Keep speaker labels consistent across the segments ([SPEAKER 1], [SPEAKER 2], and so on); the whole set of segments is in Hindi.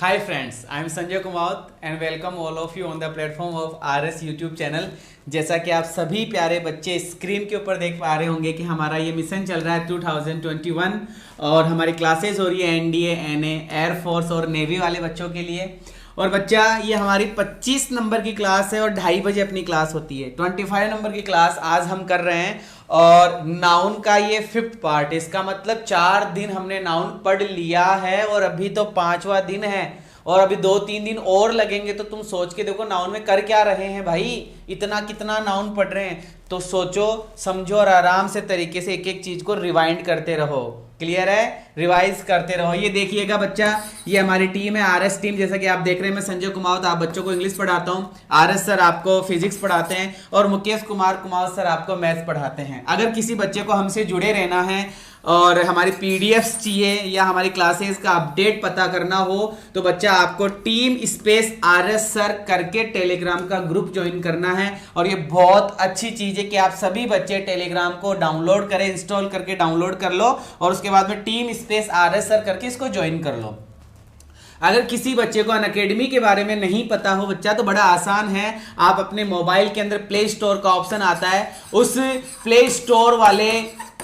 [SPEAKER 1] Hi friends, I am Sanjay Kumaut and welcome all of you on the platform of RS YouTube channel। जैसा कि आप सभी प्यारे बच्चे स्क्रीन के ऊपर देख पा रहे होंगे कि हमारा ये मिशन चल रहा है 2021 और हमारी क्लासेस हो रही है एनडीए, एनए, एयरफोर्स और नेवी वाले बच्चों के लिए। और बच्चा ये हमारी 25 नंबर की क्लास है और 2:30 बजे अपनी क्लास होती है। 25 नंबर की क्लास आज हम कर रहे हैं और नाउन का ये 5th पार्ट। इसका मतलब 4 दिन हमने नाउन पढ़ लिया है और अभी तो 5वां दिन है और अभी 2-3 दिन और लगेंगे। तो तुम सोच के देखो नाउन में कर क्या रहे हैं भाई, इतना कितना नाउन पढ़ रहे हैं। तो सोचो समझो और आराम से तरीके से एक एक चीज को रिवाइंड करते रहो। क्लियर है? रिवाइज करते रहो। ये देखिएगा बच्चा, ये हमारी टीम है आरएस टीम। जैसा कि आप देख रहे हैं, मैं संजय कुमार आप बच्चों को इंग्लिश पढ़ाता हूँ, आरएस सर आपको फिजिक्स पढ़ाते हैं और मुकेश कुमार सर आपको मैथ्स पढ़ाते हैं। अगर किसी बच्चे को हमसे जुड़े रहना है और हमारी पीडीएफ्स चाहिए या हमारी क्लासेस का अपडेट पता करना हो तो बच्चा आपको टीम स्पेस आरएस सर करके टेलीग्राम का ग्रुप ज्वाइन करना है। और ये बहुत अच्छी चीज है कि आप सभी बच्चे टेलीग्राम को डाउनलोड करें, इंस्टॉल करके डाउनलोड कर लो और उसके बाद में टीम स्पेस आरएस सर करके इसको ज्वाइन कर लो। अगर किसी बच्चे को अनअकैडमी के बारे में नहीं पता हो बच्चा, तो बड़ा आसान है। आप अपने मोबाइल के अंदर प्ले स्टोर का ऑप्शन आता है, उस प्ले स्टोर वाले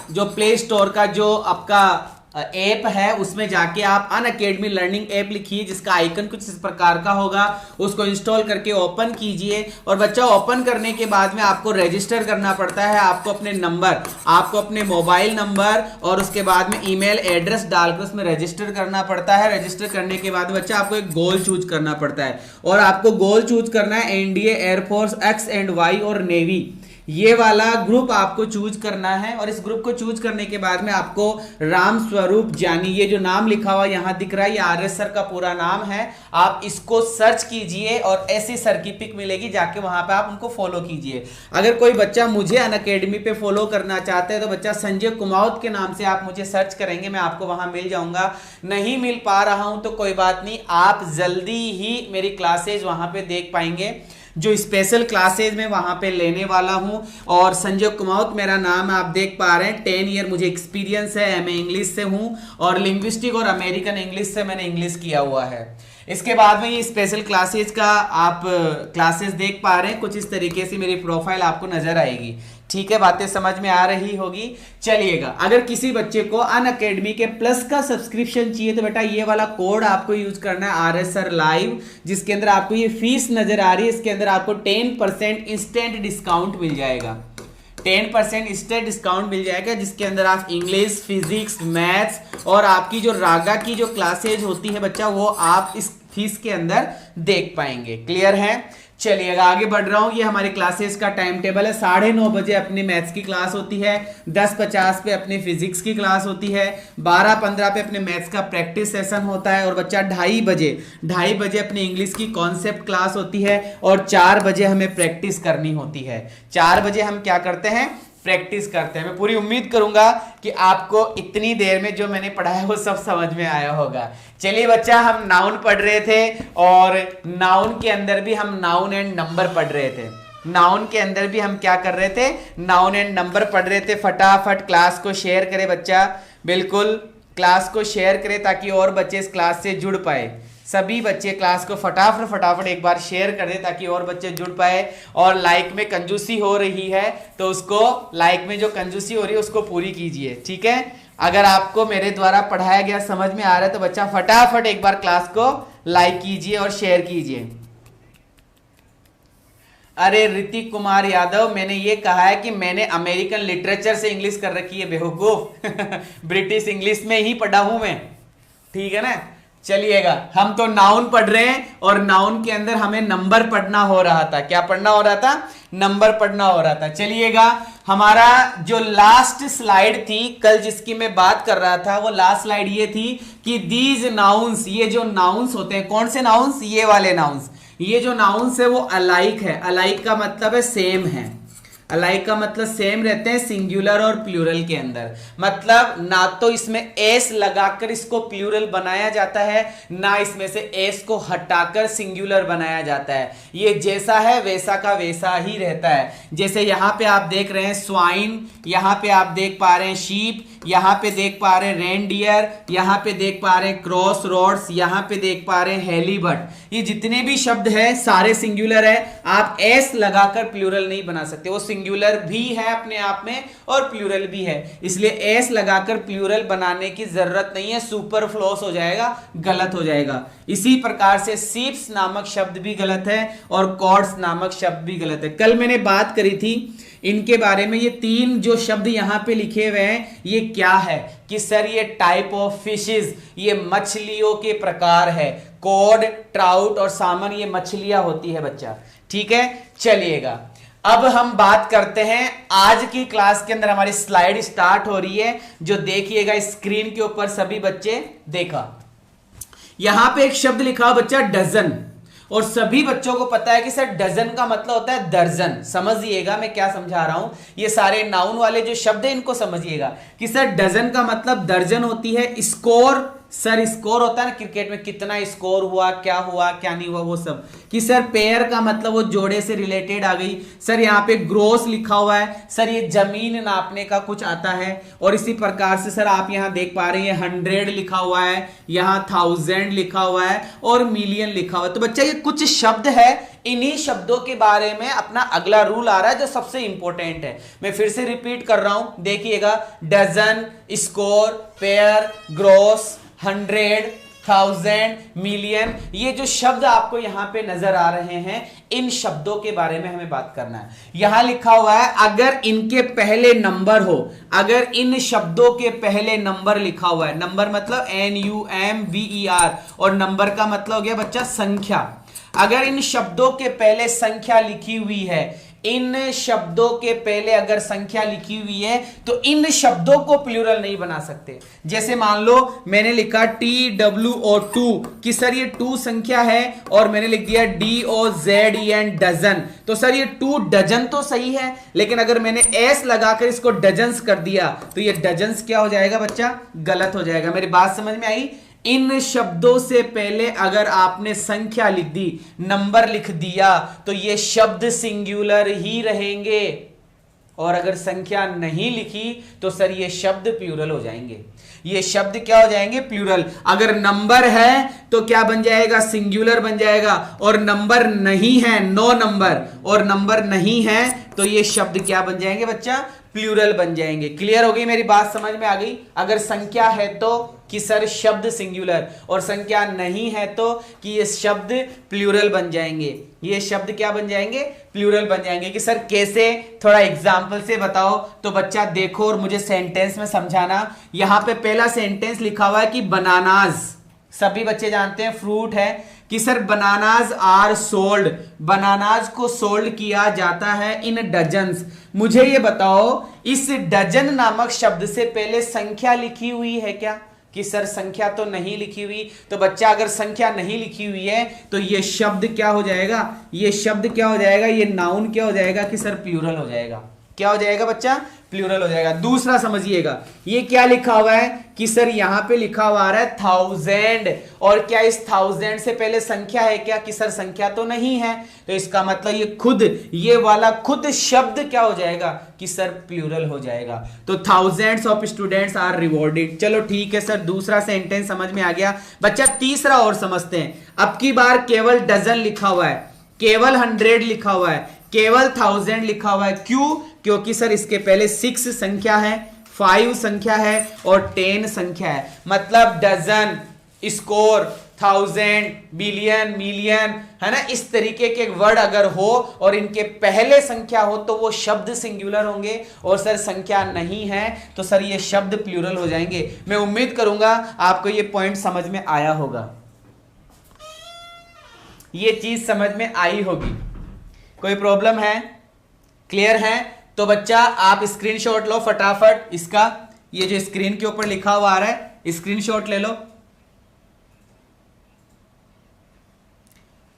[SPEAKER 1] जो प्ले स्टोर का जो आपका ऐप है उसमें जाके आप अनअकैडमी लर्निंग ऐप लिखिए, जिसका आइकन कुछ इस प्रकार का होगा। उसको इंस्टॉल करके ओपन कीजिए और बच्चा ओपन करने के बाद में आपको रजिस्टर करना पड़ता है। आपको अपने नंबर, आपको अपने मोबाइल नंबर और उसके बाद में ईमेल एड्रेस डालकर उसमें रजिस्टर करना पड़ता है। रजिस्टर करने के बाद बच्चा आपको एक गोल चूज करना पड़ता है और आपको गोल चूज करना है NDA, air force, X and Y और नेवी। ये वाला ग्रुप आपको चूज करना है और इस ग्रुप को चूज करने के बाद में आपको राम स्वरूप जानी, ये जो नाम लिखा हुआ यहां दिख रहा है, ये आरएस सर का पूरा नाम है। आप इसको सर्च कीजिए और ऐसी सर की पिक मिलेगी, जाके वहां पे आप उनको फॉलो कीजिए। अगर कोई बच्चा मुझे अनअकैडमी पे फॉलो करना चाहता है तो बच्चा संजय कुमाउत के नाम से आप मुझे सर्च करेंगे, मैं आपको वहां मिल जाऊंगा। नहीं मिल पा रहा हूं तो कोई बात नहीं, आप जल्दी ही मेरी क्लासेज वहां पे देख पाएंगे। जो स्पेशल क्लासेज में वहां पे लेने वाला हूं और संजय कुमाउत मेरा नाम आप देख पा रहे हैं। 10 ईयर मुझे एक्सपीरियंस है, एमए इंग्लिश से हूं और लिंग्विस्टिक और अमेरिकन इंग्लिश से मैंने इंग्लिश किया हुआ है। इसके बाद में ये स्पेशल क्लासेज का आप क्लासेस देख पा रहे हैं, कुछ इस तरीके से मेरी प्रोफाइल आपको नजर आएगी। ठीक है, बातें समझ में आ रही होगी। चलिएगा, अगर किसी बच्चे को अनअकैडमी के प्लस का सब्सक्रिप्शन चाहिए तो बेटा ये वाला कोड आपको यूज करना है आरएस सर लाइव, जिसके अंदर आपको ये फीस नजर आ रही है। इसके अंदर आपको 10% इंस्टेंट डिस्काउंट मिल जाएगा। 10% इंस्टेंट डिस्काउंट मिल जाएगा, जिसके अंदर आप इंग्लिश, फिजिक्स, मैथ्स और आपकी जो रागा की जो क्लासेज होती है बच्चा, वो आप इस फीस के अंदर देख पाएंगे। क्लियर है? चलिएगा आगे बढ़ रहा हूं। ये हमारी क्लासेस का टाइम टेबल है। 9:30 बजे अपनी मैथ्स की क्लास होती है, 10:50 पे अपनी फिजिक्स की क्लास होती है, 12:15 पे अपने मैथ्स का प्रैक्टिस सेशन होता है और बच्चा 2:30 बजे अपनी इंग्लिश की कॉन्सेप्ट क्लास होती है और 4 बजे हमें प्रैक्टिस करनी होती है। 4 बजे हम क्या करते हैं? प्रैक्टिस करते हैं। मैं पूरी उम्मीद करूंगा कि आपको इतनी देर में जो मैंने पढ़ा है वो सब समझ में आया होगा। चलिए बच्चा, हम नाउन पढ़ रहे थे और नाउन के अंदर भी हम नाउन एंड नंबर पढ़ रहे थे। नाउन के अंदर भी हम क्या कर रहे थे? नाउन एंड नंबर पढ़ रहे थे। फटाफट क्लास को शेयर करें बच्चा, बिल्कुल क्लास को शेयर करें ताकि और बच्चे इस क्लास से जुड़ पाए। सभी बच्चे क्लास को फटाफट एक बार शेयर कर दें ताकि और बच्चे जुड़ पाए। और लाइक में कंजूसी हो रही है तो उसको, लाइक में जो कंजूसी हो रही है उसको पूरी कीजिए। ठीक है? अगर आपको मेरे द्वारा पढ़ाया गया समझ में आ रहा है तो बच्चा फटाफट एक बार क्लास को लाइक कीजिए और शेयर कीजिए। अरे ऋतिक कुमार यादव, मैंने ये कहा है कि मैंने अमेरिकन लिटरेचर से इंग्लिश कर रखी है बेवकूफ। ब्रिटिश इंग्लिश में ही पढ़ा हूं मैं। ठीक है ना? चलिएगा, हम तो नाउन पढ़ रहे हैं और नाउन के अंदर हमें नंबर पढ़ना हो रहा था। क्या पढ़ना हो रहा था? नंबर पढ़ना हो रहा था। चलिएगा, हमारा जो लास्ट स्लाइड थी कल जिसकी मैं बात कर रहा था, वो लास्ट स्लाइड ये थी कि दीज नाउन्स, ये जो नाउन्स होते हैं, कौन से नाउन्स? ये वाले नाउन्स। ये जो नाउन्स है वो अलाइक है। अलाइक का मतलब है सेम है। अलाइक का मतलब सेम रहते हैं सिंगुलर और प्लूरल के अंदर। मतलब ना तो इसमें एस लगाकर इसको प्लूरल बनाया जाता है, ना इसमें से एस को हटाकर सिंगुलर बनाया जाता है। ये जैसा है वैसा का वैसा ही रहता है। जैसे यहां पे आप देख रहे हैं स्वाइन, यहां पे आप देख पा रहे हैं शीप, यहाँ पे देख पा रहे हैं रेनडियर, यहाँ पे देख पा रहे हैं क्रॉस रोड्स, यहाँ पे देख पा रहे हैं हेलीबर्ड। ये जितने भी शब्द है सारे सिंगुलर है, आप एस लगाकर प्लूरल नहीं बना सकते। वो सिंगुलर भी है अपने आप में और प्लूरल भी है, इसलिए एस लगाकर प्लूरल बनाने की जरूरत नहीं है, सुपरफ्लूअस हो जाएगा, गलत हो जाएगा। इसी प्रकार से सीप्स नामक शब्द भी गलत है और कॉर्ड्स नामक शब्द भी गलत है। कल मैंने बात करी थी इनके बारे में, ये तीन जो शब्द यहां पे लिखे हुए हैं ये क्या है कि सर ये टाइप ऑफ फिशेस, ये मछलियों के प्रकार है। कॉड, ट्राउट और सामन ये मछलियां होती है बच्चा, ठीक है। चलिएगा अब हम बात करते हैं आज की क्लास के अंदर, हमारी स्लाइड स्टार्ट हो रही है, जो देखिएगा स्क्रीन के ऊपर सभी बच्चे देखा। यहां पे एक शब्द लिखा बच्चा डजन, और सभी बच्चों को पता है कि सर डजन का मतलब होता है दर्जन। समझिएगा मैं क्या समझा रहा हूं, ये सारे नाउन वाले जो शब्द है इनको समझिएगा कि सर डजन का मतलब दर्जन होती है। स्कोर, सर स्कोर होता है ना क्रिकेट में, कितना स्कोर हुआ, क्या नहीं हुआ, वो सब। कि सर पेयर का मतलब वो जोड़े से रिलेटेड आ गई। सर यहाँ पे ग्रोस लिखा हुआ है, सर ये जमीन नापने का कुछ आता है। और इसी प्रकार से सर आप यहाँ देख पा रहे हैं 100 लिखा हुआ है, यहाँ 1000 लिखा हुआ है और मिलियन लिखा हुआ है। तो बच्चा ये कुछ शब्द है, इन्हीं शब्दों के बारे में अपना अगला रूल आ रहा है जो सबसे इंपॉर्टेंट है। मैं फिर से रिपीट कर रहा हूं, देखिएगा dozen, score, pair, gross, 100, 1000, million, ये जो शब्द आपको यहां पे नजर आ रहे हैं, इन शब्दों के बारे में हमें बात करना है। यहां लिखा हुआ है अगर इनके पहले नंबर हो, अगर इन शब्दों के पहले नंबर लिखा हुआ है, नंबर मतलब NUMBER और नंबर का मतलब हो गया बच्चा संख्या। अगर इन शब्दों के पहले संख्या लिखी हुई है, इन शब्दों के पहले अगर संख्या लिखी हुई है तो इन शब्दों को प्लूरल नहीं बना सकते। जैसे मान लो मैंने लिखा TWO2 कि सर ये 2 संख्या है, और मैंने लिख दिया DOZEN डजन, तो सर ये 2 डजन तो सही है, लेकिन अगर मैंने S लगाकर इसको डजन्स कर दिया तो ये डजन्स क्या हो जाएगा बच्चा, गलत हो जाएगा। मेरी बात समझ में आई? इन शब्दों से पहले अगर आपने संख्या लिख दी, नंबर लिख दिया, तो ये शब्द सिंगुलर ही रहेंगे, और अगर संख्या नहीं लिखी तो सर ये शब्द प्लूरल हो जाएंगे। ये शब्द क्या हो जाएंगे, प्लूरल। अगर नंबर है तो क्या बन जाएगा, सिंगुलर बन जाएगा, और नंबर नहीं है, नो नंबर, और नंबर नहीं है तो ये शब्द क्या बन जाएंगे बच्चा, प्लूरल बन जाएंगे। क्लियर हो गई मेरी बात, समझ में आ गई? अगर संख्या है तो कि सर शब्द सिंगुलर, और संख्या नहीं है तो कि ये शब्द प्लूरल बन जाएंगे। ये शब्द क्या बन जाएंगे, प्लूरल बन जाएंगे। कि सर कैसे, थोड़ा एग्जांपल से बताओ। तो बच्चा देखो और मुझे सेंटेंस में समझाना। यहां पे पहला सेंटेंस लिखा हुआ है कि बनानाज, सभी बच्चे जानते हैं फ्रूट है, कि sir bananas are sold, bananas को सोल्ड किया जाता है इन डजन्स। मुझे ये बताओ इस डजन नामक शब्द से पहले संख्या लिखी हुई है क्या? कि सर संख्या तो नहीं लिखी हुई। तो बच्चा अगर संख्या नहीं लिखी हुई है तो ये शब्द क्या हो जाएगा, ये शब्द क्या हो जाएगा, ये नाउन क्या हो जाएगा कि सर प्लूरल हो जाएगा। क्या हो जाएगा बच्चा, प्लूरल हो जाएगा। दूसरा समझिएगा, ये क्या लिखा हुआ है कि सर यहां पे लिखा हुआ आ रहा है 1000, और क्या इस 1000 से पहले संख्या है क्या? कि सर संख्या तो नहीं है, तो इसका मतलब ये खुद, ये वाला खुद शब्द क्या हो जाएगा कि सर प्लूरल हो जाएगा। तो thousands of students are rewarded. चलो ठीक है सर, दूसरा सेंटेंस समझ में आ गया। बच्चा तीसरा और समझते हैं। अब की बार केवल डजन लिखा हुआ है, केवल 100 लिखा हुआ है, केवल 1000 लिखा हुआ है। क्यों? क्योंकि सर इसके पहले 6 संख्या है, 5 संख्या है और 10 संख्या है। मतलब डजन, स्कोर, 1000, बिलियन, मिलियन, है ना, इस तरीके के वर्ड अगर हो और इनके पहले संख्या हो तो वो शब्द सिंगुलर होंगे, और सर संख्या नहीं है तो सर ये शब्द प्लूरल हो जाएंगे। मैं उम्मीद करूंगा आपको ये पॉइंट समझ में आया होगा, ये चीज समझ में आई होगी। कोई प्रॉब्लम है? क्लियर है? तो बच्चा आप स्क्रीनशॉट लो फटाफट इसका, ये जो स्क्रीन के ऊपर लिखा हुआ आ रहा है स्क्रीनशॉट ले लो।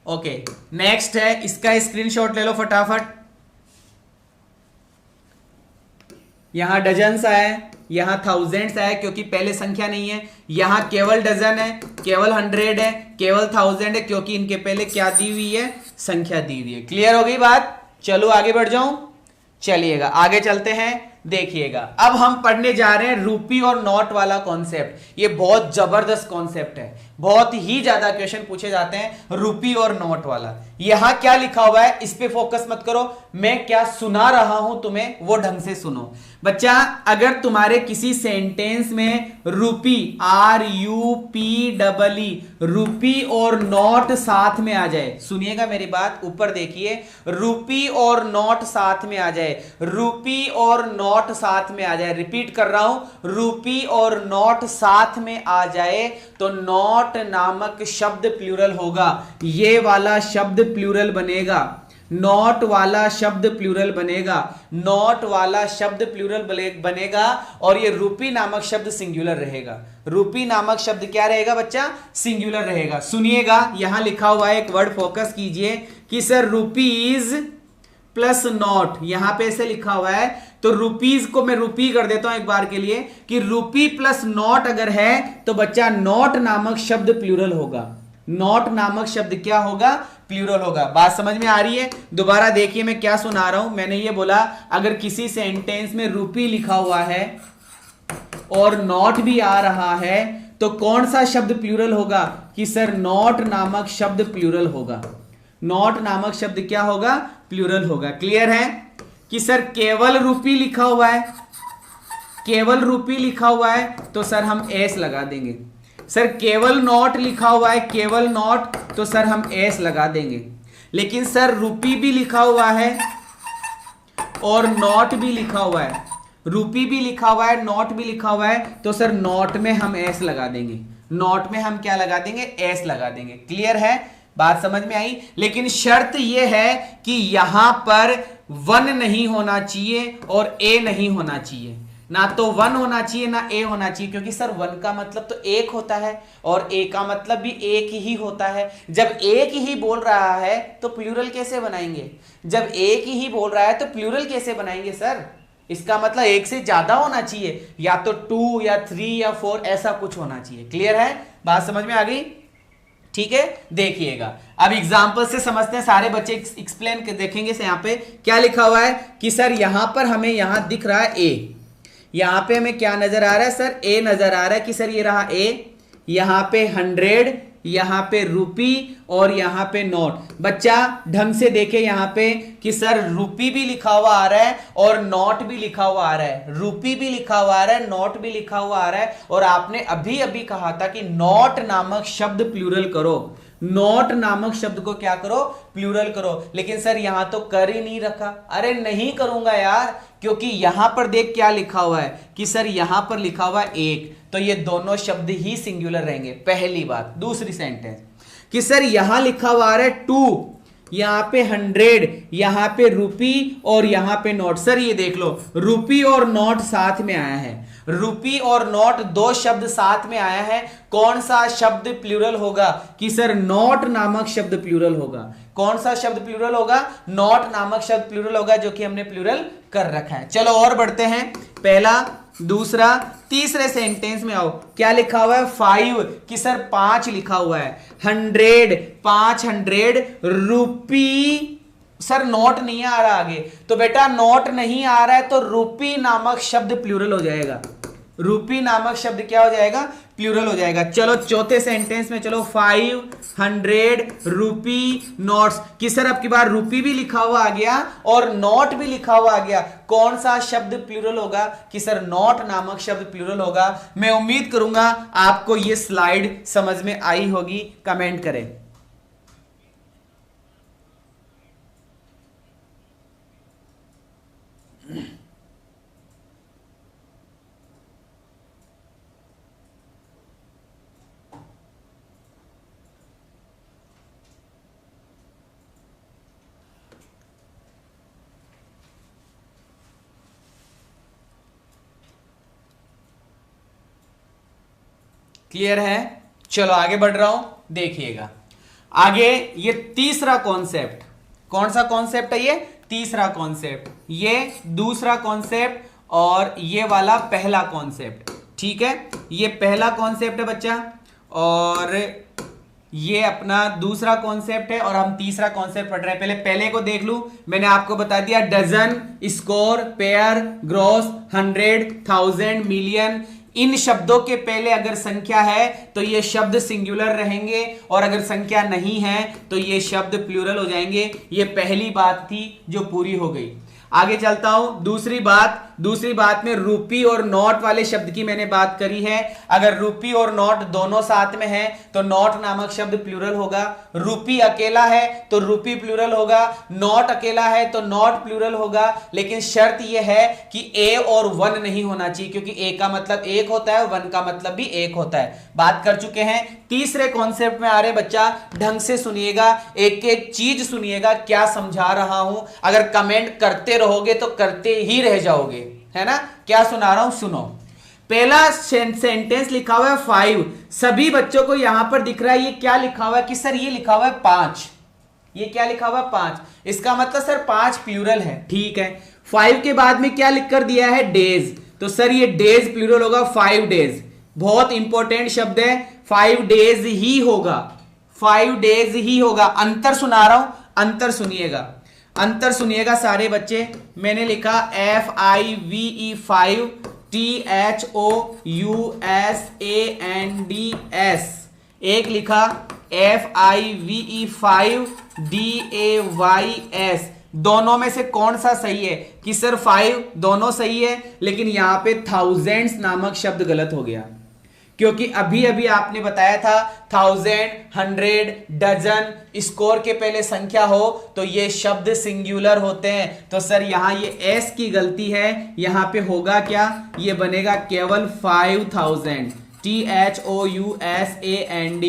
[SPEAKER 1] ओके, नेक्स्ट है, इसका स्क्रीनशॉट ले लो फटाफट। यहां डजन्स आया, यहां थाउजेंड्स आया क्योंकि पहले संख्या नहीं है, यहां केवल डजन है, केवल 100 है, केवल 1000 है क्योंकि इनके पहले क्या दी हुई है, संख्या दी हुई है। क्लियर हो गई बात? चलो आगे बढ़ जाऊं, चलिएगा आगे चलते हैं। देखिएगा। अब हम पढ़ने जा रहे हैं रूपी और नॉट वाला कॉन्सेप्ट। ये बहुत जबरदस्त कॉन्सेप्ट है, बहुत ही ज्यादा क्वेश्चन पूछे जाते हैं रूपी और नॉट वाला। यहां क्या लिखा हुआ है इस पे फोकस मत करो, मैं क्या सुना रहा हूं तुम्हें वो ढंग से सुनो। बच्चा अगर तुम्हारे किसी सेंटेंस में रूपी RUPEE रूपी और नॉट साथ में आ जाए, सुनिएगा मेरी बात, ऊपर देखिए, रूपी और नॉट साथ में आ जाए, रूपी और नॉट साथ में आ जाए, रिपीट कर रहा हूं, रूपी और नॉट साथ में आ जाए तो नॉट नामक शब्द प्लूरल होगा। ये वाला शब्द प्लूरल बनेगा, नॉट वाला शब्द प्लूरल बनेगा, नॉट वाला शब्द प्लूरल बनेगा और ये रूपी नामक शब्द सिंगुलर रहेगा। रूपी नामक शब्द क्या रहेगा बच्चा? सिंगुलर रहेगा। सुनिएगा यहां लिखा हुआ है, एक वर्ड फोकस कीजिए कि सर रुपीज प्लस नॉट, यहां पे ऐसे लिखा हुआ है, तो रुपीज को मैं रूपी कर देता हूं एक बार के लिए कि रूपी प्लस नॉट अगर है तो बच्चा नॉट नामक शब्द प्लूरल होगा। नॉट नामक शब्द क्या होगा? प्लूरल होगा। बात समझ में आ रही है? दोबारा देखिए मैं क्या सुना रहा हूं। मैंने ये बोला अगर किसी सेंटेंस में रूपी लिखा हुआ है और नॉट भी आ रहा है तो कौन सा शब्द प्लूरल होगा? कि सर नॉट नामक शब्द प्लूरल होगा। नॉट नामक शब्द क्या होगा? प्लूरल होगा। क्लियर है? कि सर केवल रूपी लिखा हुआ है, केवल रूपी लिखा हुआ है तो सर हम एस लगा देंगे। सर केवल नॉट लिखा हुआ है, केवल नॉट, तो सर हम एस लगा देंगे। लेकिन सर रूपी भी लिखा हुआ है और नॉट भी लिखा हुआ है, रूपी भी लिखा हुआ है, नॉट भी लिखा हुआ है, तो सर नॉट में हम एस लगा देंगे। नॉट में हम क्या लगा देंगे? एस लगा देंगे। क्लियर है? बात समझ में आई? लेकिन शर्त यह है कि यहां पर वन नहीं होना चाहिए और ए नहीं होना चाहिए। ना तो वन होना चाहिए ना ए होना चाहिए, क्योंकि सर वन का मतलब तो एक होता है और ए का मतलब भी एक ही होता है। जब एक ही बोल रहा है तो प्लूरल कैसे बनाएंगे? जब एक ही बोल रहा है तो प्लूरल कैसे बनाएंगे सर? इसका मतलब एक से ज्यादा होना चाहिए, या तो 2 या 3 या 4 ऐसा कुछ होना चाहिए। क्लियर है? बात समझ में आ गई? ठीक है, देखिएगा अब एग्जांपल से समझते हैं। सारे बच्चे एक्सप्लेन देखेंगे से। यहां पे क्या लिखा हुआ है कि सर यहां पर हमें यहां दिख रहा है ए, यहां पे हमें क्या नजर आ रहा है सर? ए नजर आ रहा है कि सर ये रहा ए, यहां पे 100, यहां पे रूपी और यहां पे नॉट। बच्चा ढंग से देखे यहां पे कि सर रूपी भी लिखा हुआ आ रहा है और नॉट भी लिखा हुआ आ रहा है, रूपी भी लिखा हुआ आ रहा है, नॉट भी लिखा हुआ आ रहा है। और आपने अभी अभी कहा था कि नॉट नामक शब्द प्लूरल करो, नॉट नामक शब्द को क्या करो? प्लूरल करो। लेकिन सर यहां तो कर ही नहीं रखा। अरे नहीं करूंगा यार, क्योंकि यहां पर देख क्या लिखा हुआ है कि सर यहां पर लिखा हुआ है एक, तो ये दोनों शब्द ही सिंगुलर रहेंगे। पहली बात। दूसरी सेंटेंस कि सर यहां लिखा हुआ आ रहा है 2, यहां पे 100, यहां पे रूपी और यहां पे नॉट। सर ये देख लो, रूपी और नॉट साथ में आया है, रूपी और नॉट दो शब्द साथ में आया है। कौन सा शब्द प्लूरल होगा? कि सर नॉट नामक शब्द प्लूरल होगा। कौन सा शब्द प्लूरल होगा? नॉट नामक शब्द प्लूरल होगा, जो कि हमने प्लूरल कर रखा है। चलो और बढ़ते हैं। पहला, दूसरा, तीसरे सेंटेंस में आओ। क्या लिखा हुआ है? 5, कि सर 5 लिखा हुआ है, 100, 500 रूपी। सर नोट नहीं आ रहा आगे, तो बेटा नोट नहीं आ रहा है तो रूपी नामक शब्द प्लूरल हो जाएगा। रूपी नामक शब्द क्या हो जाएगा? प्लूरल हो जाएगा। चलो चौथे सेंटेंस में चलो। 500 रूपी नोट्स, कि सर अब की बार रूपी भी लिखा हुआ आ गया और नोट भी लिखा हुआ आ गया। कौन सा शब्द प्लूरल होगा? कि सर नोट नामक शब्द प्लूरल होगा। मैं उम्मीद करूंगा आपको यह स्लाइड समझ में आई होगी। कमेंट करें। क्लियर है? चलो आगे बढ़ रहा हूं, देखिएगा आगे। ये तीसरा कॉन्सेप्ट, कौन सा कॉन्सेप्ट है ये? तीसरा कॉन्सेप्ट। ये दूसरा कॉन्सेप्ट और ये वाला पहला कॉन्सेप्ट। ठीक है, ये पहला कॉन्सेप्ट है बच्चा और ये अपना दूसरा कॉन्सेप्ट है और हम तीसरा कॉन्सेप्ट पढ़ रहे हैं। पहले को देख लूं। मैंने आपको बता दिया dozen, score, pair, gross, 100, 1000, million. इन शब्दों के पहले अगर संख्या है तो ये शब्द सिंगुलर रहेंगे और अगर संख्या नहीं है तो ये शब्द प्लूरल हो जाएंगे। ये पहली बात थी जो पूरी हो गई। आगे चलता हूं। दूसरी बात में रूपी और नोट वाले शब्द की मैंने बात करी है। अगर रूपी और नोट दोनों साथ में है तो नोट नामक शब्द प्लूरल होगा। रूपी अकेला है तो रूपी प्लूरल होगा, नोट अकेला है तो नोट प्लूरल होगा। लेकिन शर्त यह है कि ए और वन नहीं होना चाहिए, क्योंकि ए का मतलब एक होता है और वन का मतलब भी एक होता है। बात कर चुके हैं। तीसरे कॉन्सेप्ट में आ रहे बच्चा, ढंग से सुनिएगा, एक एक चीज सुनिएगा क्या समझा रहा हूं। अगर कमेंट करते रहोगे तो करते ही रह जाओगे, है ना। क्या सुना रहा हूं सुनो। पहला सेंटेंस लिखा हुआ है 5। सभी बच्चों को यहां पर दिख रहा है ये क्या लिखा हुआ है कि सर ये लिखा हुआ है 5। ये क्या लिखा हुआ है 5, इसका मतलब सर 5 प्लूरल है। ठीक है। 5 के बाद में क्या लिख कर दिया है डेज, तो सर ये डेज प्लूरल होगा, 5 डेज। बहुत इंपॉर्टेंट शब्द है, 5 डेज ही होगा, 5 डेज ही होगा। अंतर सुना रहा हूं, अंतर सुनिएगा सारे बच्चे। मैंने लिखा FIVE 5, THOUSANDS। एक लिखा FIVE 5 DAYS। दोनों में से कौन सा सही है कि सर 5 दोनों सही है, लेकिन यहां पे थाउजेंड्स नामक शब्द गलत हो गया, क्योंकि अभी अभी आपने बताया था 1000, 100, डजन, स्कोर के पहले संख्या हो तो ये शब्द सिंगुलर होते हैं। तो सर यहां ये एस की गलती है, यहां पे होगा क्या, ये बनेगा केवल 5000, THOUSAND।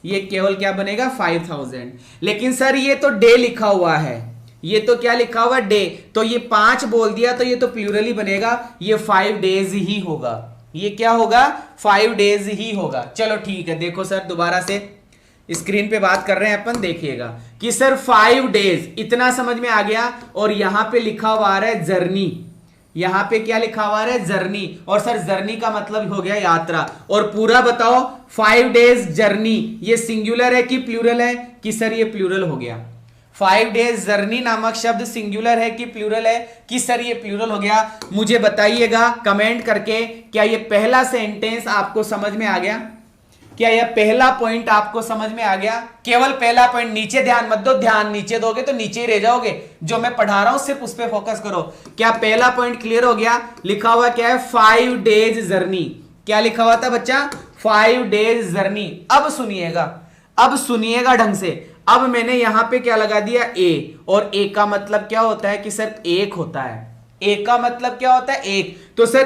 [SPEAKER 1] ये केवल क्या बनेगा 5000। लेकिन सर ये तो डे लिखा हुआ है, ये तो क्या लिखा हुआ डे, तो ये 5 बोल दिया तो ये तो प्लूरल ही बनेगा, ये 5 डेज ही होगा। ये क्या होगा 5 डेज ही होगा। चलो ठीक है। देखो सर दोबारा से स्क्रीन पे बात कर रहे हैं अपन, देखिएगा कि सर 5 डेज इतना समझ में आ गया। और यहां पे लिखा हुआ आ रहा है जर्नी, यहां पे क्या लिखा हुआ है जर्नी, और सर जर्नी का मतलब हो गया यात्रा। और पूरा बताओ 5 डेज जर्नी ये सिंगुलर है कि प्लूरल है, कि सर ये प्लूरल हो गया। 5 डेज जर्नी नामक शब्द सिंगुलर है कि प्लूरल है, कि सर ये प्लूरल हो गया। मुझे बताइएगा कमेंट करके, क्या ये पहला सेंटेंस आपको समझ में आ गया, क्या यह पहला पॉइंट आपको समझ में आ गया। केवल पहला पॉइंट, नीचे ध्यान मत दो, ध्यान नीचे दोगे तो नीचे ही रह जाओगे। जो मैं पढ़ा रहा हूं सिर्फ उस पर फोकस करो। क्या पहला पॉइंट क्लियर हो गया। लिखा हुआ क्या है 5 डेज जर्नी, क्या लिखा हुआ था बच्चा 5 डेज जर्नी। अब सुनिएगा ढंग से। अब मैंने यहां पे क्या लगा दिया ए, और ए का मतलब क्या होता है कि सर एक होता है। ए का मतलब क्या होता है एक, तो सर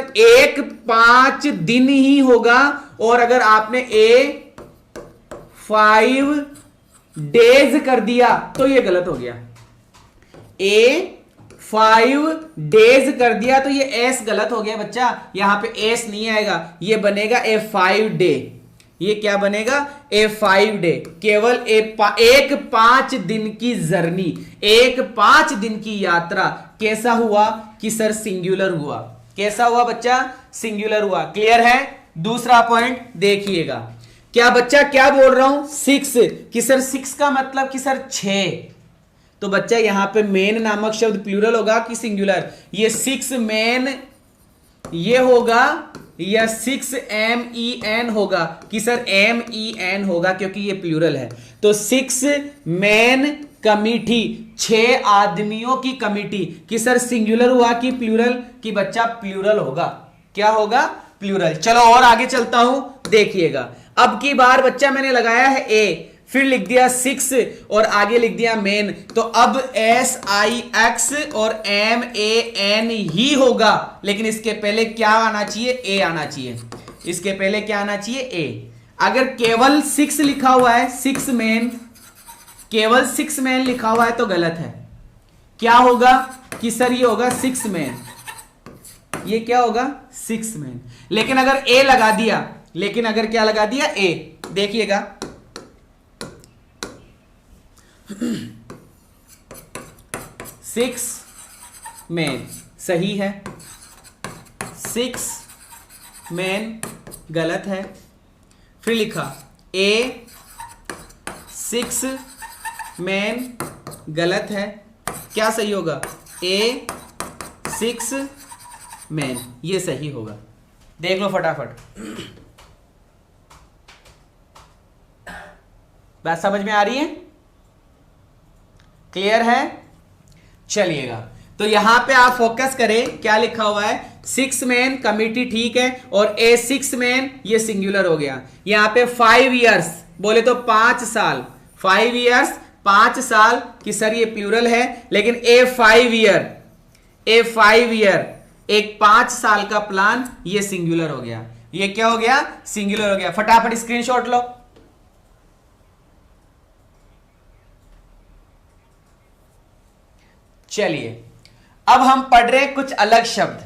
[SPEAKER 1] 5 दिन ही होगा। और अगर आपने ए 5 डेज कर दिया तो ये गलत हो गया। ए 5 डेज कर दिया तो ये एस गलत हो गया बच्चा, यहां पे एस नहीं आएगा, ये बनेगा ए 5 डे। ये क्या बनेगा ए 5 डे। केवल एक 5 दिन की जर्नी, एक 5 दिन की यात्रा। कैसा हुआ कि सर सिंगुलर हुआ। कैसा हुआ बच्चा सिंगुलर हुआ। क्लियर है। दूसरा पॉइंट देखिएगा, क्या बच्चा क्या बोल रहा हूं 6, कि सर 6 का मतलब कि सर 6। तो बच्चा यहां पे मेन नामक शब्द प्लूरल होगा कि सिंगुलर। ये 6 मेन ये होगा या 6 MEN होगा, कि सर MEN होगा क्योंकि ये प्लूरल है। तो 6 मैन कमिटी, 6 आदमियों की कमिटी, कि सर सिंगुलर हुआ कि प्लूरल, कि बच्चा प्लूरल होगा। क्या होगा प्लूरल। चलो और आगे चलता हूं, देखिएगा। अब की बार बच्चा मैंने लगाया है ए, फिर लिख दिया 6 और आगे लिख दिया मेन। तो अब SIX और MAN ही होगा, लेकिन इसके पहले क्या आना चाहिए ए आना चाहिए। इसके पहले क्या आना चाहिए ए। अगर केवल 6 लिखा हुआ है 6 मैन, केवल 6 मैन लिखा हुआ है तो गलत है। क्या होगा कि सर ये होगा 6 मैन, ये क्या होगा 6 मैन। लेकिन अगर ए लगा दिया, लेकिन अगर क्या लगा दिया ए, देखिएगा 6 मैन सही है, 6 मैन गलत है। फिर लिखा ए 6 मैन गलत है, क्या सही होगा? ए 6 मैन, ये सही होगा। देख लो फटाफट, बात समझ में आ रही है? क्लियर है? चलिएगा, तो यहां पे आप फोकस करें, क्या लिखा हुआ है? 6 मैन कमिटी, ठीक है, और ए 6 मैन ये सिंगुलर हो गया। यहां पे 5 इयर्स बोले तो 5 साल, 5 इयर्स 5 साल कि सर ये प्लूरल है, लेकिन ए 5 ईयर एक 5 साल का प्लान, ये सिंगुलर हो गया। ये क्या हो गया? सिंगुलर हो गया। फटाफट स्क्रीनशॉट लो। चलिए, अब हम पढ़ रहे हैं कुछ अलग शब्द।